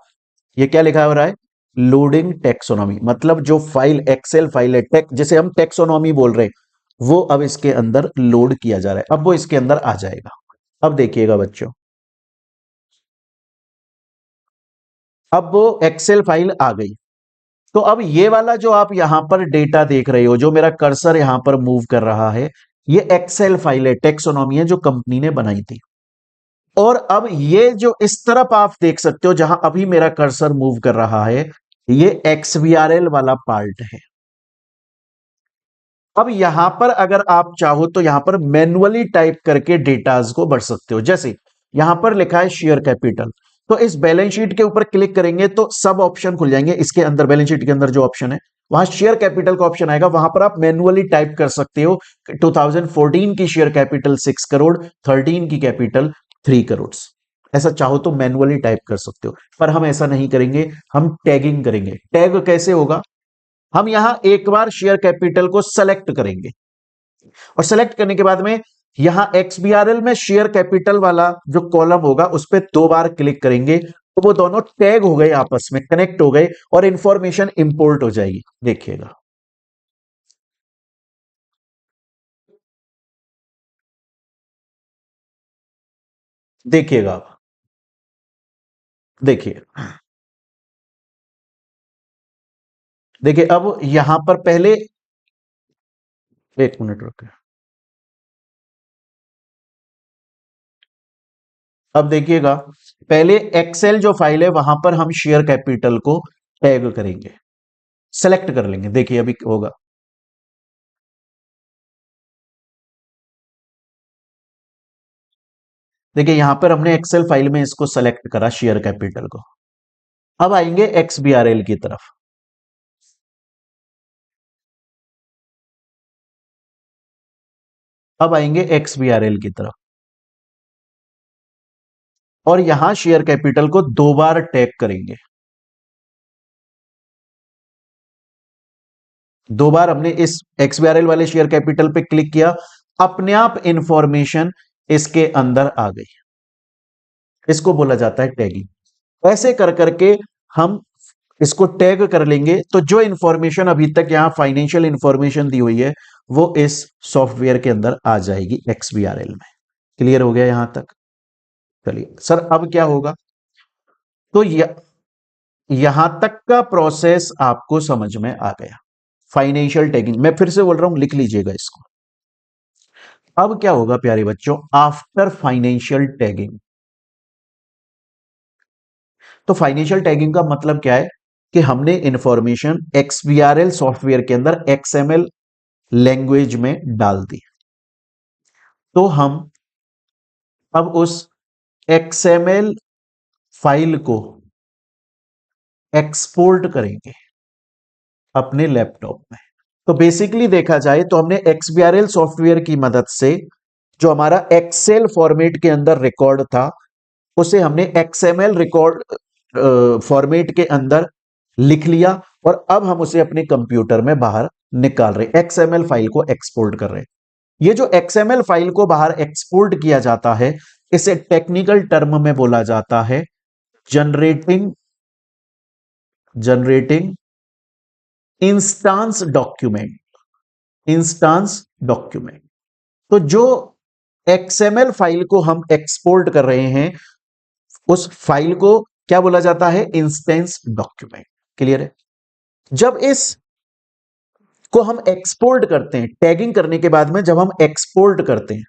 ये क्या लिखा हो रहा है, लोडिंग टेक्सोनॉमी, मतलब जो फाइल एक्सेल फाइल है, जिसे हम टेक्सोनॉमी बोल रहे हैं, वो अब इसके अंदर लोड किया जा रहा है, अब वो इसके अंदर आ जाएगा। अब देखिएगा बच्चों, अब वो एक्सेल फाइल आ गई, तो अब ये वाला जो आप यहां पर डेटा देख रहे हो, जो मेरा कर्सर यहां पर मूव कर रहा है, ये एक्सेल फाइल है, टेक्सोनॉमी है, जो कंपनी ने बनाई थी। और अब ये जो इस तरफ आप देख सकते हो, जहां अभी मेरा कर्सर मूव कर रहा है, ये XBRL वाला पार्ट है। अब यहां पर अगर आप चाहो तो यहां पर मैन्युअली टाइप करके डेटाज को बढ़ सकते हो, जैसे यहां पर लिखा है शेयर कैपिटल, तो इस बैलेंस शीट के ऊपर क्लिक करेंगे तो सब ऑप्शन खुल जाएंगे, इसके अंदर बैलेंस शीट के अंदर जो ऑप्शन है, वहां शेयर कैपिटल का ऑप्शन आएगा, वहां पर आप मैन्युअली टाइप कर सकते हो 2014 की शेयर कैपिटल 6 करोड़, 13 की कैपिटल 3 करोड़, ऐसा चाहो तो मैन्युअली टाइप कर सकते हो, पर हम ऐसा नहीं करेंगे, हम टैगिंग करेंगे। टैग कैसे होगा, हम यहां एक बार शेयर कैपिटल को सेलेक्ट करेंगे और सेलेक्ट करने के बाद में यहां XBRL में शेयर कैपिटल वाला जो कॉलम होगा उस पर 2 बार क्लिक करेंगे, तो वो दोनों टैग हो गए, आपस में कनेक्ट हो गए और इंफॉर्मेशन इंपोर्ट हो जाएगी। देखिएगा, देखिएगा आप, देखिए, देखिए अब यहां पर पहले, एक मिनट रुके, अब देखिएगा, पहले एक्सेल जो फाइल है वहां पर हम शेयर कैपिटल को टैग करेंगे, सेलेक्ट कर लेंगे, देखिए अभी होगा, देखिए यहां पर हमने एक्सेल फाइल में इसको सेलेक्ट करा शेयर कैपिटल को। अब आएंगे XBRL की तरफ, अब आएंगे XBRL की तरफ और यहां शेयर कैपिटल को 2 बार टैग करेंगे, 2 बार हमने इस XBRL वाले शेयर कैपिटल पे क्लिक किया, अपने आप इंफॉर्मेशन इसके अंदर आ गई, इसको बोला जाता है टैगिंग। ऐसे कर करके हम इसको टैग कर लेंगे, तो जो इंफॉर्मेशन अभी तक यहां फाइनेंशियल इंफॉर्मेशन दी हुई है वो इस सॉफ्टवेयर के अंदर आ जाएगी XBRL में। क्लियर हो गया यहां तक, चलिए सर अब क्या होगा, तो यहां तक का प्रोसेस आपको समझ में आ गया, फाइनेंशियल टैगिंग, मैं फिर से बोल रहा हूं, लिख लीजिएगा इसको। अब क्या होगा प्यारे बच्चों, आफ्टर फाइनेंशियल टैगिंग, तो फाइनेंशियल टैगिंग का मतलब क्या है कि हमने इंफॉर्मेशन XBRL सॉफ्टवेयर के अंदर XML लैंग्वेज में डाल दी, तो हम अब उस XML फाइल को एक्सपोर्ट करेंगे अपने लैपटॉप में। तो बेसिकली देखा जाए तो हमने XBRL सॉफ्टवेयर की मदद से जो हमारा एक्सेल फॉर्मेट के अंदर रिकॉर्ड था, उसे हमने XML रिकॉर्ड फॉर्मेट के अंदर लिख लिया और अब हम उसे अपने कंप्यूटर में बाहर निकाल रहे, XML फाइल को एक्सपोर्ट कर रहे हैं। ये जो XML फाइल को बाहर एक्सपोर्ट किया जाता है, इसे टेक्निकल टर्म में बोला जाता है generating instance document. Instance document. तो जो XML फाइल को हम एक्सपोर्ट कर रहे हैं, उस फाइल को क्या बोला जाता है? Instance document. क्लियर है? जब इस को हम एक्सपोर्ट करते हैं, टैगिंग करने के बाद में जब हम एक्सपोर्ट करते हैं,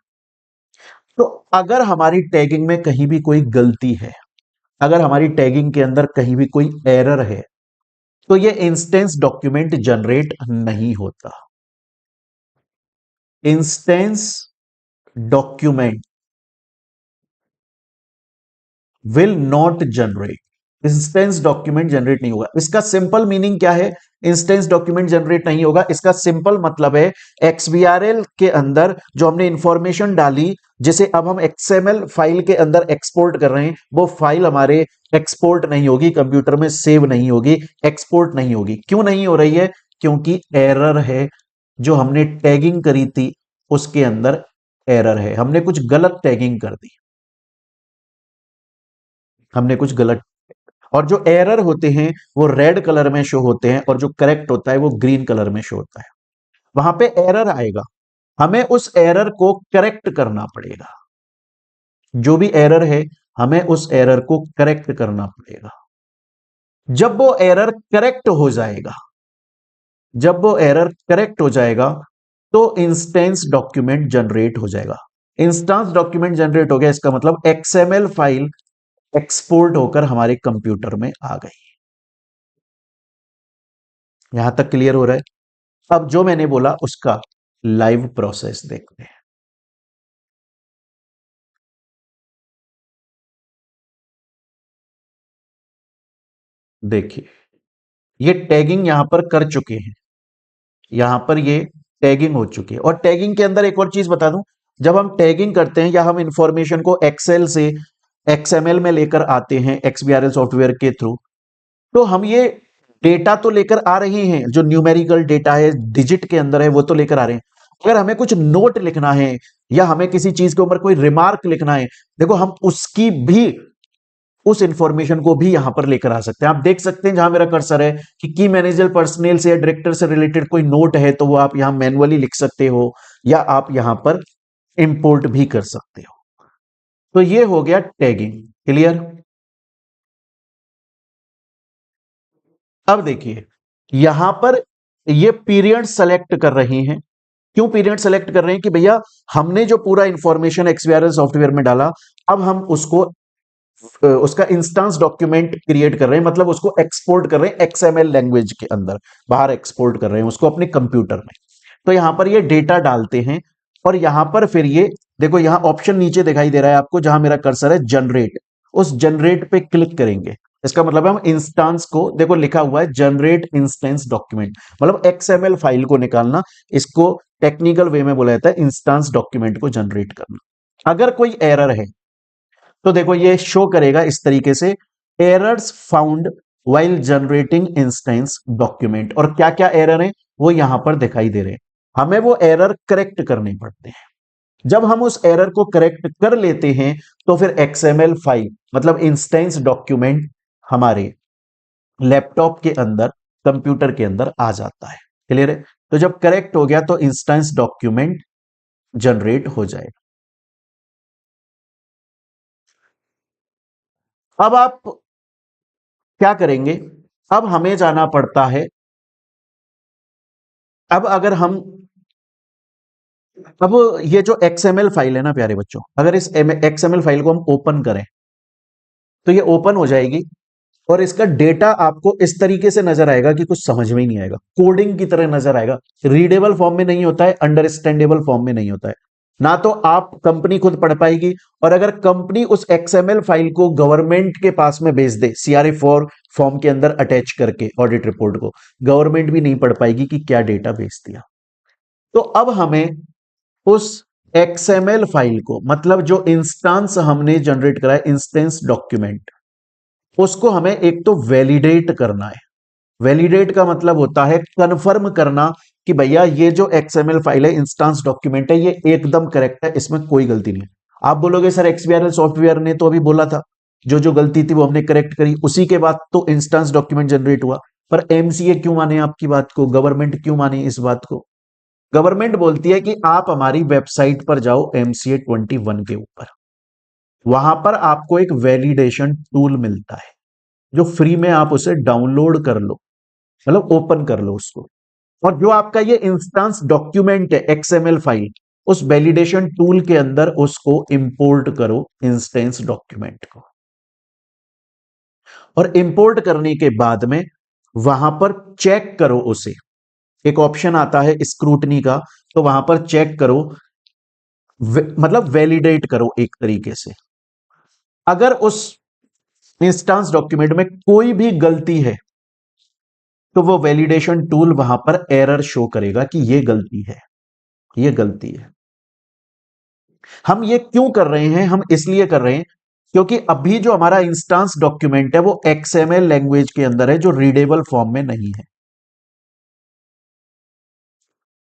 तो अगर हमारी टैगिंग में कहीं भी कोई गलती है, अगर हमारी टैगिंग के अंदर कहीं भी कोई एरर है, तो ये इंस्टेंस डॉक्यूमेंट जनरेट नहीं होता। Instance document will not generate. Instance document generate नहीं होगा। इसका सिंपल मीनिंग क्या है? इंस्टेंस डॉक्यूमेंट जनरेट नहीं होगा, इसका सिंपल मतलब है XBRL के अंदर जो हमने इंफॉर्मेशन डाली, जिसे अब हम XML फाइल के अंदर एक्सपोर्ट कर रहे हैं, वो फाइल हमारे एक्सपोर्ट नहीं होगी, कंप्यूटर में सेव नहीं होगी, एक्सपोर्ट नहीं होगी। क्यों नहीं हो रही है? क्योंकि एरर है। जो हमने टैगिंग करी थी उसके अंदर एरर है, हमने कुछ गलत टैगिंग कर दी, हमने कुछ गलत। और जो एरर होते हैं वो रेड कलर में शो होते हैं, और जो करेक्ट होता है वो ग्रीन कलर में शो होता है। वहां पे एरर आएगा, हमें उस एरर को करेक्ट करना पड़ेगा। जो भी एरर है, हमें उस एरर को करेक्ट करना पड़ेगा। जब वो एरर करेक्ट हो जाएगा, जब वो एरर करेक्ट हो जाएगा, तो इंस्टेंस डॉक्यूमेंट जनरेट हो जाएगा। इंस्टेंस डॉक्यूमेंट जनरेट हो गया, इसका मतलब XML फाइल एक्सपोर्ट होकर हमारे कंप्यूटर में आ गई। यहां तक क्लियर हो रहा है? अब जो मैंने बोला उसका लाइव प्रोसेस देखते हैं। देखिए, ये टैगिंग यहां पर कर चुके हैं, यहां पर ये टैगिंग हो चुकी है। और टैगिंग के अंदर एक और चीज बता दूं, जब हम टैगिंग करते हैं या हम इंफॉर्मेशन को एक्सेल से XML में लेकर आते हैं XBRL सॉफ्टवेयर के थ्रू, तो हम ये डेटा तो लेकर आ रहे हैं, जो न्यूमेरिकल डेटा है, डिजिट के अंदर है, वो तो लेकर आ रहे हैं। अगर हमें कुछ नोट लिखना है या हमें किसी चीज के ऊपर कोई रिमार्क लिखना है, देखो हम उसकी भी, उस इंफॉर्मेशन को भी यहां पर लेकर आ सकते हैं। आप देख सकते हैं जहां मेरा कर्सर है कि की मैनेजर पर्सनल से या डायरेक्टर से रिलेटेड कोई नोट है, तो वो आप यहां मैनुअली लिख सकते हो, या आप यहां पर इंपोर्ट भी कर सकते हो। तो ये हो गया टैगिंग। क्लियर? अब देखिए, यहां पर ये पीरियड सेलेक्ट कर रहे हैं। क्यों पीरियड सेलेक्ट कर रहे हैं? कि भैया हमने जो पूरा इंफॉर्मेशन XBRL सॉफ्टवेयर में डाला, अब हम उसको उसका इंस्टेंस डॉक्यूमेंट क्रिएट कर रहे हैं, मतलब उसको एक्सपोर्ट कर रहे हैं XML लैंग्वेज के अंदर, बाहर एक्सपोर्ट कर रहे हैं उसको अपने कंप्यूटर में। तो यहां पर ये डेटा डालते हैं, और यहां पर फिर ये देखो, यहां ऑप्शन नीचे दिखाई दे रहा है आपको, जहां मेरा कर्सर है जनरेट, उस जनरेट पे क्लिक करेंगे। इसका मतलब है हम इंस्टेंस को, देखो लिखा हुआ है जनरेट इंस्टेंस डॉक्यूमेंट, मतलब XML फाइल को निकालना। इसको टेक्निकल वे में बोला जाता है इंस्टेंस डॉक्यूमेंट को जनरेट करना। अगर कोई एरर है तो देखो ये शो करेगा इस तरीके से, errors found while generating instance document. और क्या क्या एरर है वो यहां पर दिखाई दे रहे हैं। हमें वो एरर करेक्ट करने पड़ते हैं। जब हम उस एरर को करेक्ट कर लेते हैं, तो फिर XML फाइल मतलब इंस्टेंस डॉक्यूमेंट हमारे लैपटॉप के अंदर, कंप्यूटर के अंदर आ जाता है। क्लियर है? तो जब करेक्ट हो गया तो इंस्टेंस डॉक्यूमेंट जनरेट हो जाएगा। अब आप क्या करेंगे? अब हमें जाना पड़ता है, अब अगर हम, अब ये जो XML फाइल है ना प्यारे बच्चों, अगर इस XML फाइल को हम ओपन करें, तो ये ओपन हो जाएगी, और इसका डेटा आपको इस तरीके से नजर आएगा कि कुछ समझ में ही नहीं आएगा, कोडिंग की तरह नजर आएगा। रीडेबल फॉर्म में नहीं होता है, अंडरस्टैंडेबल फॉर्म में नहीं होता है। ना तो आप कंपनी खुद पढ़ पाएगी, और अगर कंपनी उस XML फाइल को गवर्नमेंट के पास में भेज दे, CRA4 फॉर्म के अंदर अटैच करके ऑडिट रिपोर्ट को, गवर्नमेंट भी नहीं पढ़ पाएगी कि क्या डेटा भेज दिया। तो अब हमें उस XML फाइल को, मतलब जो इंस्टेंस हमने जनरेट करा है, इंस्टेंस डॉक्यूमेंट, उसको हमें एक तो वैलिडेट करना है। वैलिडेट का मतलब होता है कंफर्म करना कि भैया ये जो XML फाइल है, इंस्टेंस डॉक्यूमेंट है, ये एकदम करेक्ट है, इसमें कोई गलती नहीं है। आप बोलोगे सर XBRL सॉफ्टवेयर ने तो अभी बोला था, जो जो गलती थी वो हमने करेक्ट करी, उसी के बाद तो इंस्टेंस डॉक्यूमेंट जनरेट हुआ। पर MCA क्यों माने आपकी बात को, गवर्नमेंट क्यों माने इस बात को? गवर्नमेंट बोलती है कि आप हमारी वेबसाइट पर जाओ MCA 21 के ऊपर, वहां पर आपको एक वैलिडेशन टूल मिलता है, जो फ्री में आप उसे डाउनलोड कर लो, मतलब ओपन कर लो उसको। और जो आपका ये इंस्टेंस डॉक्यूमेंट है, XML फाइल, उस वैलिडेशन टूल के अंदर उसको इंपोर्ट करो, इंस्टेंस डॉक्यूमेंट को। और इंपोर्ट करने के बाद में वहां पर चेक करो उसे, एक ऑप्शन आता है स्क्रूटनी का, तो वहां पर चेक करो, मतलब वैलिडेट करो एक तरीके से। अगर उस इंस्टेंस डॉक्यूमेंट में कोई भी गलती है, तो वो वैलिडेशन टूल वहां पर एरर शो करेगा कि ये गलती है, ये गलती है। हम ये क्यों कर रहे हैं? हम इसलिए कर रहे हैं क्योंकि अभी जो हमारा इंस्टेंस डॉक्यूमेंट है वो XML लैंग्वेज के अंदर है, जो रीडेबल फॉर्म में नहीं है,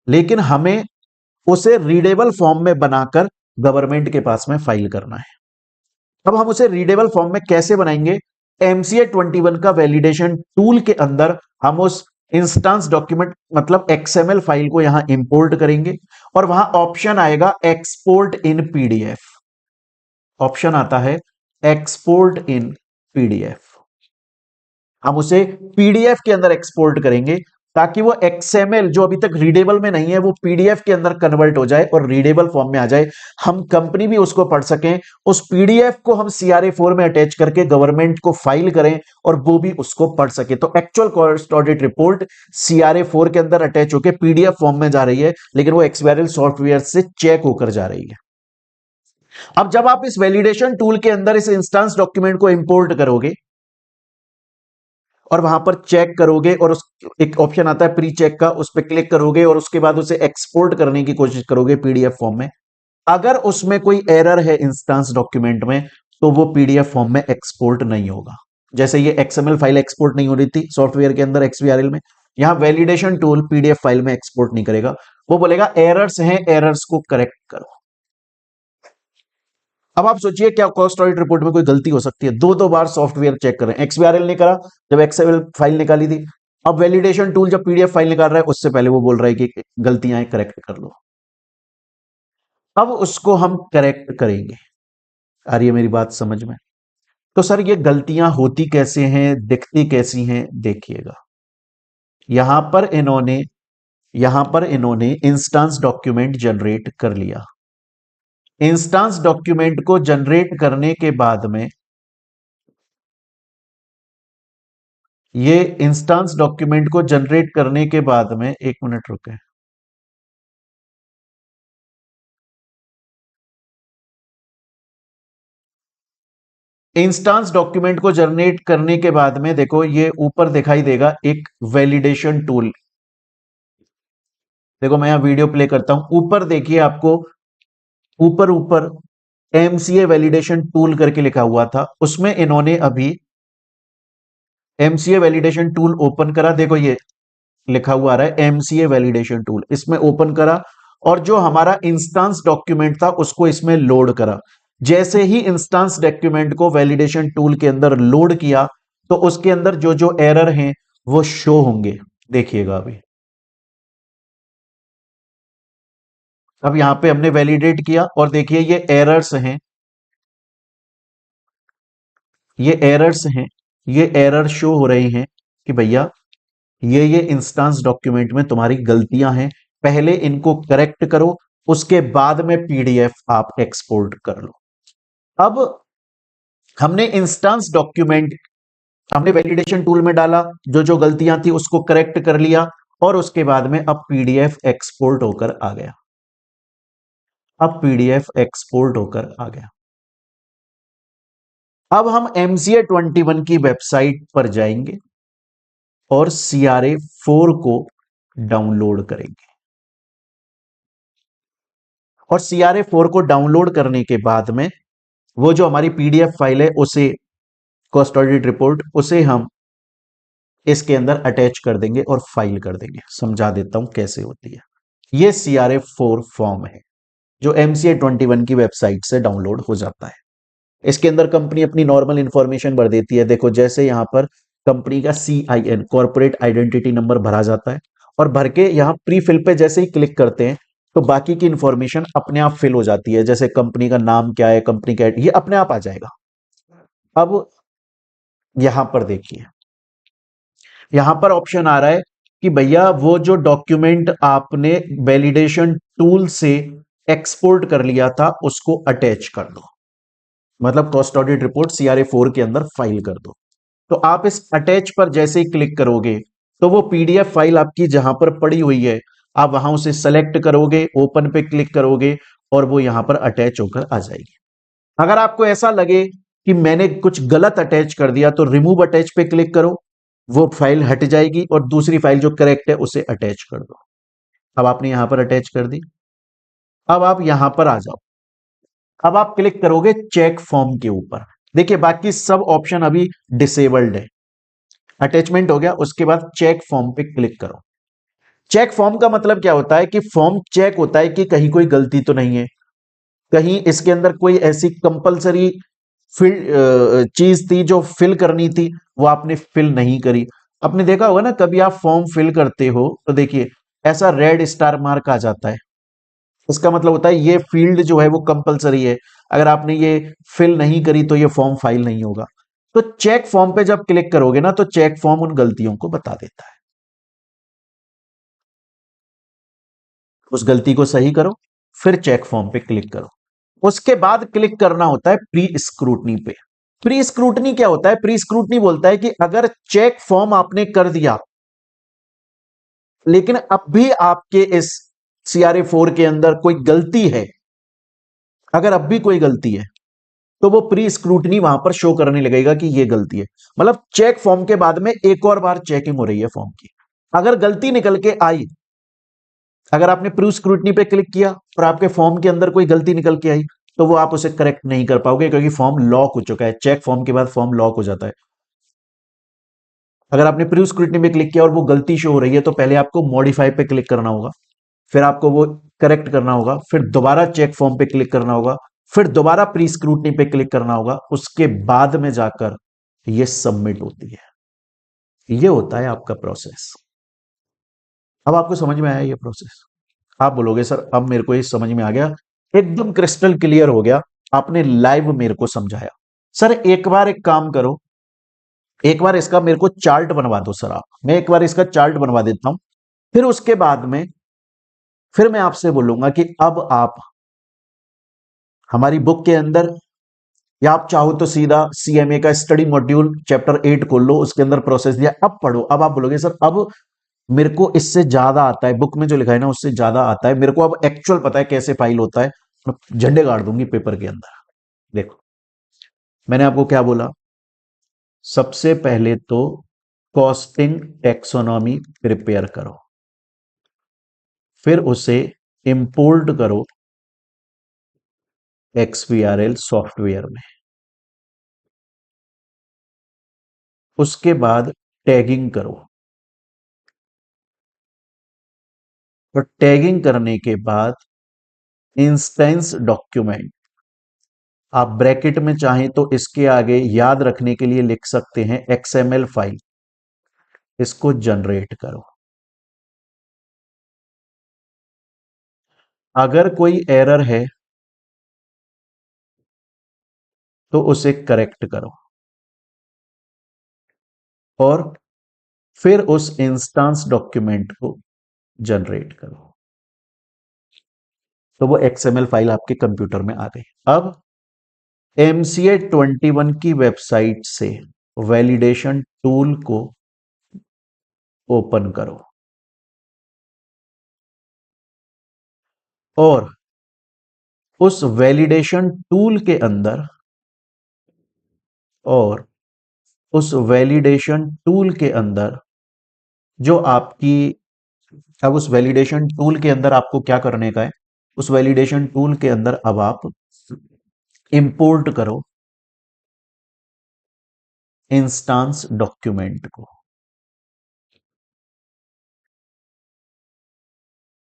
लेकिन हमें उसे रीडेबल फॉर्म में बनाकर गवर्नमेंट के पास में फाइल करना है। अब हम उसे रीडेबल फॉर्म में कैसे बनाएंगे? MCA 21 का वैलिडेशन टूल के अंदर हम उस इंस्टेंस डॉक्यूमेंट मतलब XML फाइल को यहां इंपोर्ट करेंगे, और वहां ऑप्शन आएगा एक्सपोर्ट इन PDF, ऑप्शन आता है एक्सपोर्ट इन PDF। हम उसे PDF के अंदर एक्सपोर्ट करेंगे, ताकि वो XML जो अभी तक रीडेबल में नहीं है, वो PDF के अंदर कन्वर्ट हो जाए और रीडेबल फॉर्म में आ जाए, हम कंपनी भी उसको पढ़ सकें। उस PDF को हम CRA 4 में अटैच करके गवर्नमेंट को फाइल करें और वो भी उसको पढ़ सके। तो actual cost audit report CRA 4 के अंदर अटैच होकर PDF फॉर्म में जा रही है, लेकिन वो XBRL सॉफ्टवेयर से चेक होकर जा रही है। अब जब आप इस वैलिडेशन टूल के अंदर इस इंस्टेंस डॉक्यूमेंट को इंपोर्ट करोगे और वहां पर चेक करोगे, और उस एक ऑप्शन आता है प्री चेक का, उस पर क्लिक करोगे और उसके बाद उसे एक्सपोर्ट करने की कोशिश करोगे PDF फॉर्म में, अगर उसमें कोई एरर है इंस्टेंस डॉक्यूमेंट में, तो वो PDF फॉर्म में एक्सपोर्ट नहीं होगा। जैसे ये XML फाइल एक्सपोर्ट नहीं हो रही थी सॉफ्टवेयर के अंदर XBRL में, यहां वैलिडेशन टूल PDF फाइल में एक्सपोर्ट नहीं करेगा, वो बोलेगा एरर्स हैं, एरर्स को करेक्ट करो। अब आप सोचिए क्या कॉस्ट ऑडिट रिपोर्ट में कोई गलती हो सकती है? दो दो बार सॉफ्टवेयर चेक कर रहे हैं। XBRL ने करा जब XML फाइल निकाली थी, अब वैलिडेशन टूल जब PDF फाइल निकाल रहा है, उससे पहले वो बोल रहा है कि गलतियां करेक्ट कर लो। अब उसको हम करेक्ट करेंगे। आ रही है मेरी बात समझ में? तो सर ये गलतियां होती कैसे हैं, दिखती कैसी हैं, देखिएगा। यहां पर इन्होंने यहां पर इन्होंने इंस्टेंस डॉक्यूमेंट जनरेट कर लिया। इंस्टेंस डॉक्यूमेंट को जनरेट करने के बाद में, ये इंस्टेंस डॉक्यूमेंट को जनरेट करने के बाद में, एक मिनट रुके, इंस्टेंस डॉक्यूमेंट को जनरेट करने के बाद में देखो, ये ऊपर दिखाई देगा एक वैलिडेशन टूल। देखो मैं यहां वीडियो प्ले करता हूं, ऊपर देखिए आपको, ऊपर ऊपर MCA वैलिडेशन टूल करके लिखा हुआ था, उसमें इन्होंने अभी MCA वैलिडेशन टूल ओपन करा, देखो ये लिखा हुआ आ रहा है MCA वैलिडेशन टूल, इसमें ओपन करा और जो हमारा इंस्टेंस डॉक्यूमेंट था उसको इसमें लोड करा। जैसे ही इंस्टेंस डॉक्यूमेंट को वैलिडेशन टूल के अंदर लोड किया, तो उसके अंदर जो जो एरर हैं वो शो होंगे, देखिएगा अभी। अब यहां पे हमने वैलिडेट किया और देखिए ये एरर्स हैं, ये एरर्स हैं, ये एरर शो हो रही हैं कि भैया ये इंस्टेंस डॉक्यूमेंट में तुम्हारी गलतियां हैं, पहले इनको करेक्ट करो, उसके बाद में PDF आप एक्सपोर्ट कर लो। अब हमने इंस्टेंस डॉक्यूमेंट, हमने वैलिडेशन टूल में डाला, जो जो गलतियां थी उसको करेक्ट कर लिया, और उसके बाद में अब PDF एक्सपोर्ट होकर आ गया। अब PDF एक्सपोर्ट होकर आ गया। अब हम MCA 21 की वेबसाइट पर जाएंगे और CRA 4 को डाउनलोड करेंगे, और CRA 4 को डाउनलोड करने के बाद में वो जो हमारी PDF फाइल है, उसे कॉस्ट ऑडिट रिपोर्ट, उसे हम इसके अंदर अटैच कर देंगे और फाइल कर देंगे। समझा देता हूं कैसे होती है। ये CRA4 फॉर्म है जो MCA21 की वेबसाइट से डाउनलोड हो जाता है। इसके अंदर कंपनी अपनी नॉर्मल इंफॉर्मेशन भर देती है। देखो जैसे यहां पर कंपनी का CIN कॉर्पोरेट आइडेंटिटी नंबर भरा जाता है और भर के यहां प्री फिल पे जैसे ही क्लिक करते हैं तो बाकी की इंफॉर्मेशन अपने आप फिल हो जाती है। जैसे कंपनी का नाम क्या है, कंपनी का ये अपने आप आ जाएगा। अब यहां पर देखिए, यहां पर ऑप्शन आ रहा है कि भैया वो जो डॉक्यूमेंट आपने वैलिडेशन टूल से एक्सपोर्ट कर लिया था उसको अटैच कर दो, मतलब कॉस्ट ऑडिट रिपोर्ट CRA4 के अंदर फाइल कर दो। तो आप इस अटैच पर जैसे ही क्लिक करोगे तो वो PDF फाइल आपकी जहां पर पड़ी हुई है आप वहां उसे सेलेक्ट करोगे, ओपन पे क्लिक करोगे और वो यहां पर अटैच होकर आ जाएगी। अगर आपको ऐसा लगे कि मैंने कुछ गलत अटैच कर दिया तो रिमूव अटैच पे क्लिक करो, वो फाइल हट जाएगी और दूसरी फाइल जो करेक्ट है उसे अटैच कर दो। अब आपने यहां पर अटैच कर दी। अब आप यहां पर आ जाओ। अब आप क्लिक करोगे चेक फॉर्म के ऊपर। देखिए बाकी सब ऑप्शन अभी डिसेबल्ड है। अटैचमेंट हो गया, उसके बाद चेक फॉर्म पे क्लिक करो। चेक फॉर्म का मतलब क्या होता है कि फॉर्म चेक होता है कि कहीं कोई गलती तो नहीं है, कहीं इसके अंदर कोई ऐसी कंपलसरी फिल चीज थी जो फिल करनी थी वो आपने फिल नहीं करी। आपने देखा होगा ना कभी आप फॉर्म फिल करते हो तो देखिए ऐसा रेड स्टार मार्क आ जाता है। इसका मतलब होता है ये फील्ड जो है वो कंपलसरी है, अगर आपने ये फिल नहीं करी तो ये फॉर्म फाइल नहीं होगा। तो चेक फॉर्म पे जब क्लिक करोगे ना तो चेक फॉर्म उन गलतियों को बता देता है। उस गलती को सही करो, फिर चेक फॉर्म पे क्लिक करो। उसके बाद क्लिक करना होता है प्री स्क्रूटनी पे। प्री स्क्रूटनी क्या होता है? प्री स्क्रूटनी बोलता है कि अगर चेक फॉर्म आपने कर दिया लेकिन अब भी आपके इस CRA4 के अंदर कोई गलती है, अगर अब भी कोई गलती है तो वो प्री स्क्रूटनी वहां पर शो करने लगेगा कि ये गलती है। मतलब चेक फॉर्म के बाद में एक और बार चेकिंग हो रही है फॉर्म की। अगर गलती निकल के आई, अगर आपने प्री स्क्रूटनी पे क्लिक किया और आपके फॉर्म के अंदर कोई गलती निकल के आई तो वो आप उसे करेक्ट नहीं कर पाओगे क्योंकि फॉर्म लॉक हो चुका है। चेक फॉर्म के बाद फॉर्म लॉक हो जाता है। अगर आपने प्री स्क्रूटनी पे क्लिक किया और वो गलती शो हो रही है तो पहले आपको मॉडिफाई पे क्लिक करना होगा, फिर आपको वो करेक्ट करना होगा, फिर दोबारा चेक फॉर्म पे क्लिक करना होगा, फिर दोबारा प्री स्क्रूटनी पे क्लिक करना होगा, उसके बाद में जाकर ये सबमिट होती है। ये होता है आपका प्रोसेस। अब आपको समझ में आया ये प्रोसेस? आप बोलोगे सर अब मेरे को ये समझ में आ गया, एकदम क्रिस्टल क्लियर हो गया, आपने लाइव मेरे को समझाया। सर एक बार एक काम करो, एक बार इसका मेरे को चार्ट बनवा दो सर आप, मैं एक बार इसका चार्ट बनवा देता हूं, फिर उसके बाद में फिर मैं आपसे बोलूंगा कि अब आप हमारी बुक के अंदर या आप चाहो तो सीधा CMA का स्टडी मॉड्यूल चैप्टर 8 खोल लो, उसके अंदर प्रोसेस दिया, अब पढ़ो। अब आप बोलोगे सर अब मेरे को इससे ज्यादा आता है, बुक में जो लिखा है ना उससे ज्यादा आता है, मेरे को अब एक्चुअल पता है कैसे फाइल होता है, मैं झंडे गाड़ दूंगी पेपर के अंदर। देखो मैंने आपको क्या बोला, सबसे पहले तो कॉस्टिंग टेक्सोनॉमी प्रिपेयर करो, फिर उसे इंपोर्ट करो XBRL सॉफ्टवेयर में, उसके बाद टैगिंग करो और टैगिंग करने के बाद इंस्टेंस डॉक्यूमेंट, आप ब्रैकेट में चाहें तो इसके आगे याद रखने के लिए लिख सकते हैं XML फाइल, इसको जनरेट करो। अगर कोई एरर है तो उसे करेक्ट करो और फिर उस इंस्टेंस डॉक्यूमेंट को जनरेट करो। तो वो XML फाइल आपके कंप्यूटर में आ गई। अब MCA21 की वेबसाइट से वैलिडेशन टूल को ओपन करो और उस वैलिडेशन टूल के अंदर और उस वैलिडेशन टूल के अंदर जो आपकी, अब उस वैलिडेशन टूल के अंदर आपको क्या करने का है, उस वैलिडेशन टूल के अंदर अब आप इंपोर्ट करो इंस्टेंस डॉक्यूमेंट को।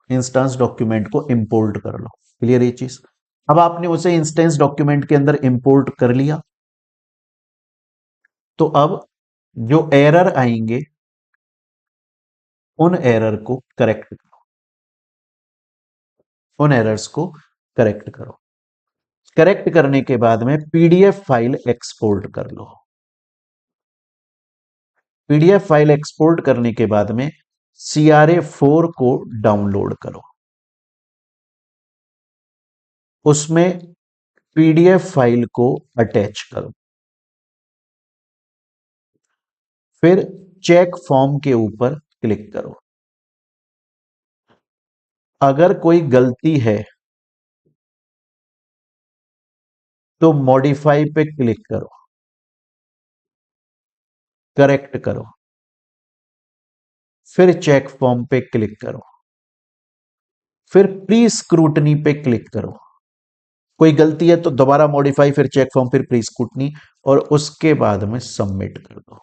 इंस्टेंस डॉक्यूमेंट को इंपोर्ट कर लो। क्लियर ये चीज? अब आपने उसे इंस्टेंस डॉक्यूमेंट के अंदर इंपोर्ट कर लिया, तो अब जो एरर आएंगे उन एरर को करेक्ट करो, उन एरर्स को करेक्ट करो। करेक्ट करने के बाद में पीडीएफ फाइल एक्सपोर्ट कर लो। पीडीएफ फाइल एक्सपोर्ट करने के बाद में CRA4 को डाउनलोड करो, उसमें पीडीएफ फाइल को अटैच करो, फिर चेक फॉर्म के ऊपर क्लिक करो। अगर कोई गलती है तो मॉडिफाई पे क्लिक करो, करेक्ट करो, फिर चेक फॉर्म पे क्लिक करो, फिर प्री स्क्रूटनी पे क्लिक करो। कोई गलती है तो दोबारा मॉडिफाई, फिर चेक फॉर्म, फिर प्री स्क्रूटनी, और उसके बाद में सबमिट कर दो।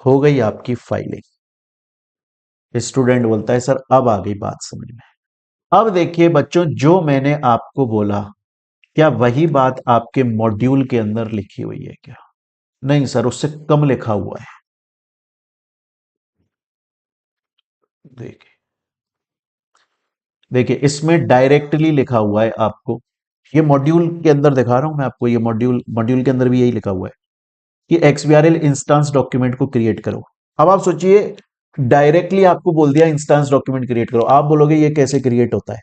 हो गई आपकी फाइलिंग। स्टूडेंट बोलता है सर अब आ गई बात समझ में। अब देखिए बच्चों, जो मैंने आपको बोला क्या वही बात आपके मॉड्यूल के अंदर लिखी हुई है क्या? नहीं सर, उससे कम लिखा हुआ है। देखिए देखिए, इसमें डायरेक्टली लिखा हुआ है आपको, ये मॉड्यूल के अंदर दिखा रहा हूं मैं आपको, ये मॉड्यूल मॉड्यूल के अंदर भी यही लिखा हुआ है कि XBRL इंस्टेंस डॉक्यूमेंट को क्रिएट करो। अब आप सोचिए, डायरेक्टली आपको बोल दिया इंस्टेंस डॉक्यूमेंट क्रिएट करो, आप बोलोगे ये कैसे क्रिएट होता है?